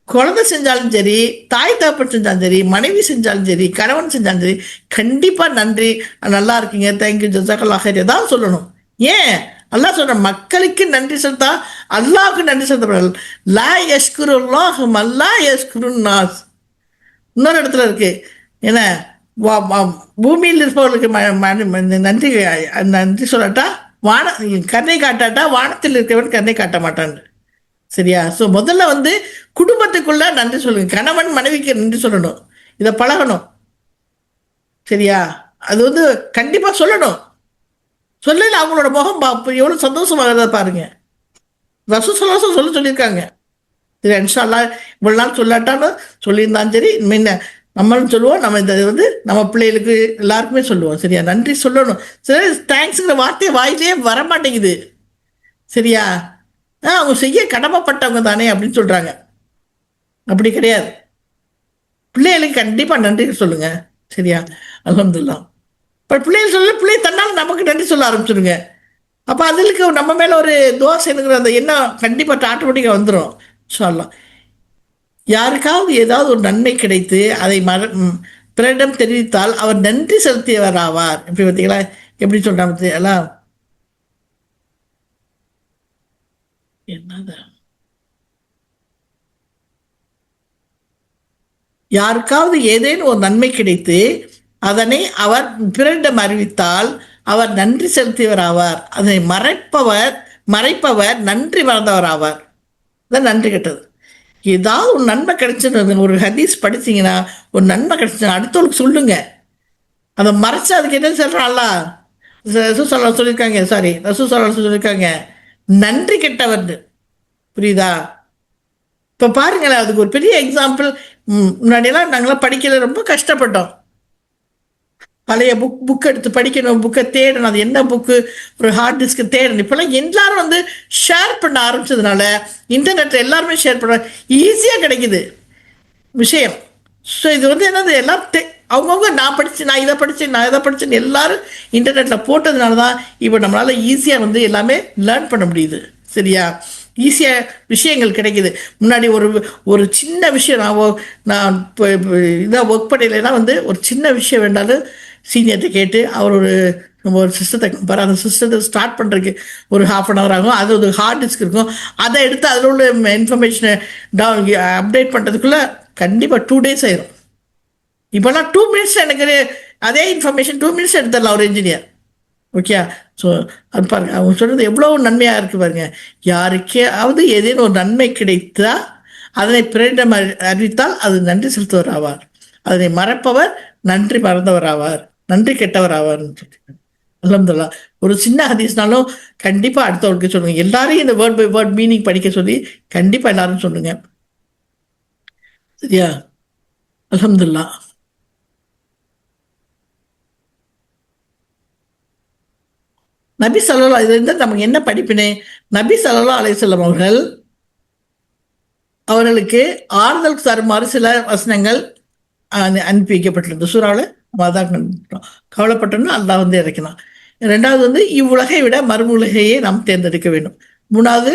குழந்தை செஞ்சாலும் சரி, தாய் தகப்பன் செஞ்சாலும் சரி, மனைவி செஞ்சாலும் சரி, கணவன் செஞ்சாலும் சரி, கண்டிப்பா நன்றி, நல்லா இருக்கீங்க, தேங்க்யூ, ஜஸாக்கல்லாஹ் ஹைர் தான் சொல்லணும். ஏன் அல்லாஹ் சொல்ற, மக்களுக்கு நன்றி செலுத்தா அல்லாஹ்வுக்கு நன்றி செலுத்தப்படாது. லா யஷ்குருல்லாஹ் மல்லா யஷ்குருன் நாஸ். இன்னொரு இடத்துல இருக்கு, என்ன, பூமியில் இருப்பவர்களுக்கு நன்றி நன்றி சொல்லட்டா கருணை காட்டாட்டா வானத்தில் இருக்கிறவன் கருணை காட்ட மாட்டான். சரியா, ஸோ முதல்ல வந்து குடும்பத்துக்குள்ள நன்றி சொல்லுங்க. கணவன் மனைவிக்கு நன்றி சொல்லணும், இதை பழகணும். சரியா, அது வந்து கண்டிப்பா சொல்லணும். சொல்லல அவங்களோட முகம் எவ்வளவு சந்தோஷமாக பாருங்க. ரசூல் ஸல்லல்லாஹு அலைஹி வஸல்லம் சொல்லியிருக்காங்க. சரி, இன்ஷா அல்லாஹ் இவ்வளவு நாள் சொல்லாட்டாலும் சொல்லியிருந்தாலும் சரி, முன்ன நம்மளும் சொல்லுவோம். நம்ம இதை வந்து நம்ம பிள்ளைகளுக்கு எல்லாருக்குமே சொல்லுவோம். சரியா, நன்றி சொல்லணும். சரி, தேங்க்ஸுங்கிற வார்த்தையை வாயிலே வரமாட்டேங்குது. சரியா, அவங்க செய்ய கடமைப்பட்டவங்க தானே அப்படின்னு சொல்றாங்க. அப்படி கிடையாது. பிள்ளைகளுக்கு கண்டிப்பா நன்றி சொல்லுங்க. சரியா, அல்ஹம்துலில்லாஹ். இப்போ பிள்ளைகள் சொல்ல, பிள்ளை தன்னால் நமக்கு நன்றி சொல்ல ஆரம்பிச்சிருங்க. அப்போ அதுக்கு நம்ம மேலே ஒரு தோசைங்கிற அந்த எண்ணம் கண்டிப்பாக ஆட்டோமேட்டிக்காக வந்துடும். இன்ஷா அல்லாஹ். யாருக்காவது ஏதாவது ஒரு நன்மை கிடைத்து அதை பிறரிடம் தெரிவித்தால் அவர் நன்றி செலுத்தியவர் ஆவார். எப்படி பார்த்தீங்களா, எப்படி சொல்றாங்க எல்லாம். என்னது, யாருக்காவது ஏதேனும் ஒரு நன்மை கிடைத்து அதனை அவர் பிறரிடம் அறிவித்தால் அவர் நன்றி செலுத்தியவர் ஆவார். அதனை மறைப்பவர் நன்றி மறந்தவர் ஆவார். அதான் நன்றி கெட்டது. ஏதாவது ஒரு நன்மை கிடைச்சிருந்தது, ஒரு ஹதீஸ் படிச்சீங்கன்னா ஒரு நன்மை கிடைச்சுன்னா அடுத்தவங்களுக்கு சொல்லுங்க. அதை மறைச்சு அதுக்கு என்ன சொல்றான்ல, ரசூல் ஸல்லல்லாஹு சொல்லியிருக்காங்க, ரசூல் ஸல்லல்லாஹு சொல்லியிருக்காங்க, நன்றி கெட்டவர். புரியுதா? இப்போ பாருங்களேன், அதுக்கு ஒரு பெரிய எக்ஸாம்பிள். முன்னாடியெல்லாம் நாங்களாம் படிக்கல, ரொம்ப கஷ்டப்பட்டோம். பழைய புக் எடுத்து படிக்கணும், புக்கை தேடணும், அது என்ன புக்கு, ஒரு ஹார்ட் டிஸ்க்கு தேடணும். இப்போல்லாம் எல்லாரும் வந்து ஷேர் பண்ண ஆரம்பிச்சதுனால இன்டர்நெட்டில் எல்லாருமே ஷேர் பண்ண ஈஸியாக கிடைக்குது விஷயம். ஸோ இது வந்து என்னது, எல்லாம் அவங்கவுங்க நான் இதை படித்தேன் எல்லாரும் இன்டர்நெட்டில் போட்டதுனால தான் இப்போ நம்மளால் ஈஸியாக வந்து எல்லாமே லேர்ன் பண்ண முடியுது. சரியா, ஈஸியாக விஷயங்கள் கிடைக்குது. முன்னாடி ஒரு சின்ன விஷயம் நான் இதாக ஒர்க் பண்ணலைன்னா வந்து ஒரு சின்ன விஷயம் வேண்டாலும் சீனியர்கிட்ட கேட்டு அவர் ஒரு சிஸ்டத்தை அந்த சிஸ்டத்தை ஸ்டார்ட் பண்ணுறதுக்கு ஒரு ½ ஆகும். அது ஒரு ஹார்ட் டிஸ்க் இருக்கும், அதை எடுத்து அதில் உள்ள இன்ஃபர்மேஷனை அப்டேட் பண்ணுறதுக்குள்ளே கண்டிப்பாக 2 days ஆயிரும். இப்போல்லாம் 2 minutes எனக்கு அதே இன்ஃபர்மேஷன் 2 minutes எடுத்துடலாம் ஒரு இன்ஜினியர். ஓகே, ஸோ அது பாருங்க, அவங்க சொல்றது எவ்வளோ நன்மையாக இருக்கு பாருங்க. யாருக்காவது ஏதேனும் ஒரு நன்மை கிடைத்தா அதனை பிறரிடம் அறிவித்தால் அது நன்றி செலுத்துவர் ஆவார். அதனை மறைப்பவர் நன்றி மறந்தவர் ஆவார், நன்றி கெட்டவர் ஆவார்னு சொல்லி. அல்ஹம்துலில்லாஹ். ஒரு சின்ன ஹதீஸ்னாலும் கண்டிப்பா அடுத்தவங்களுக்கு சொல்லுங்க. எல்லாரையும் இந்த வேர்ட் பை வேர்ட் மீனிங் படிக்க சொல்லி கண்டிப்பா எல்லாரும் சொல்லுங்க. சரியா? அல்ஹம்துலில்லாஹ். நபி ஸல்லல்லாஹு இதுல இருந்து நமக்கு என்ன படிப்பினை? நபி ஸல்லல்லாஹு அலைஹி வஸல்லம் அவர்களுக்கு ஆறுதல் தருமாறு சில வசனங்கள் அனுப்பி வைக்கப்பட்டிருந்தது. சூறாவில் மாதான் கவலைப்பட்டோம்னா அல்லாஹ் வந்து இறக்கினான். ரெண்டாவது வந்து இவ்வுலகை விட மறுமுலகையே நாம் தேர்ந்தெடுக்க வேண்டும். மூணாவது,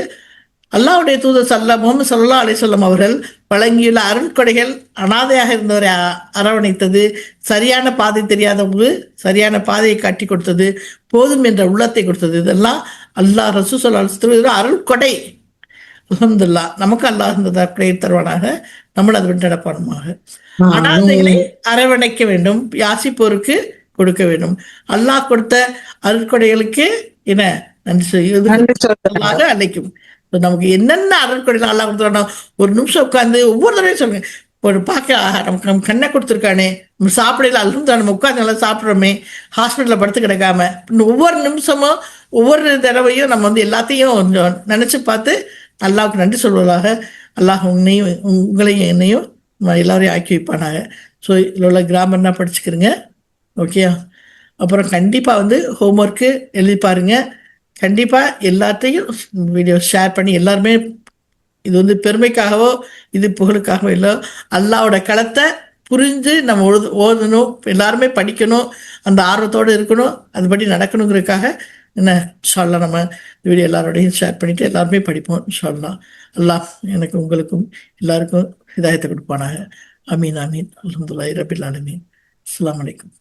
அல்லாஹ்வுடைய தூதர் முகமது ஸல்லல்லாஹு அலைஹி வஸல்லம் அவர்கள் வழங்கியுள்ள அருட்கொடைகள் அனாதையாக இருந்தவரை அரவணைத்தது, சரியான பாதை தெரியாதவங்க சரியான பாதையை காட்டி கொடுத்தது, போதும் என்ற உள்ளத்தை கொடுத்தது. இதெல்லாம் அல்லாஹ் ரசூல் ஸல்லல்லாஹு அலைஹி வஸல்லம் அருட்கொடை. அல்ஹம்துலில்லாஹ். நமக்கு அல்லாஹ் இந்த தர்க்கரை தருவானாக. நம்மள அதை விட்டு நடப்பானுமாக. அனாதைகளை அரவணைக்க வேண்டும், யாசிப்போருக்கு கொடுக்க வேண்டும். அல்லாஹ் கொடுத்த அருட்கொடைகளுக்கு என்ன நன்றி சொல்லுவதாக அழைக்கும். நமக்கு என்னென்ன அருட்கொடைகள் அல்லாஹ் கொடுத்துருக்கானோ ஒரு நிமிஷம் உட்காந்து ஒவ்வொரு தடவையும் சொல்லுங்க. ஒரு பார்க்க நமக்கு நம்ம கண்ணை கொடுத்துருக்கானே, நம்ம சாப்பிடல அல்ஹம்துலில்லாஹ், நம்ம உட்காந்து நல்லா சாப்பிட்றோமே, ஹாஸ்பிட்டலில் படுத்து கிடக்காம ஒவ்வொரு நிமிஷமும் ஒவ்வொரு தடவையும் நம்ம வந்து எல்லாத்தையும் கொஞ்சம் நினச்சி பார்த்து அல்லாஹ்வுக்கு நன்றி சொல்வதாக. அல்லாஹ் உங்களையும் என்னையும் எல்லாரையும் ஆக்கி வைப்பானாங்க. ஸோ இதில் உள்ள கிராமர்னா படிச்சுக்கிறேங்க. ஓகே. அப்புறம் கண்டிப்பாக வந்து ஹோம்ஒர்க்கு எழுதி பாருங்க. கண்டிப்பாக எல்லாத்தையும் வீடியோ ஷேர் பண்ணி எல்லாருமே, இது வந்து பெருமைக்காகவோ இது புகழுக்காகவோ இல்லை, அல்லாஹ்வோட களத்தை புரிஞ்சு நம்ம ஓதணும், எல்லாருமே படிக்கணும், அந்த ஆர்வத்தோடு இருக்கணும், அதுபடி நடக்கணுங்கிறதுக்காக என்ன இன்ஷா அல்லாஹ் நம்ம வீடியோ எல்லாரோடையும் ஷேர் பண்ணிவிட்டு எல்லாருமே படிப்போம் இன்ஷா அல்லாஹ். அல்லாஹ் எனக்கு உங்களுக்கும் எல்லாருக்கும் ஹிதாயத்தை கொடுப்பானாக. அமீன் ஆமீன். அல்ஹம்துலில்லாஹி ரபில் ஆலமீன். அஸ்ஸலாமு அலைக்கும்.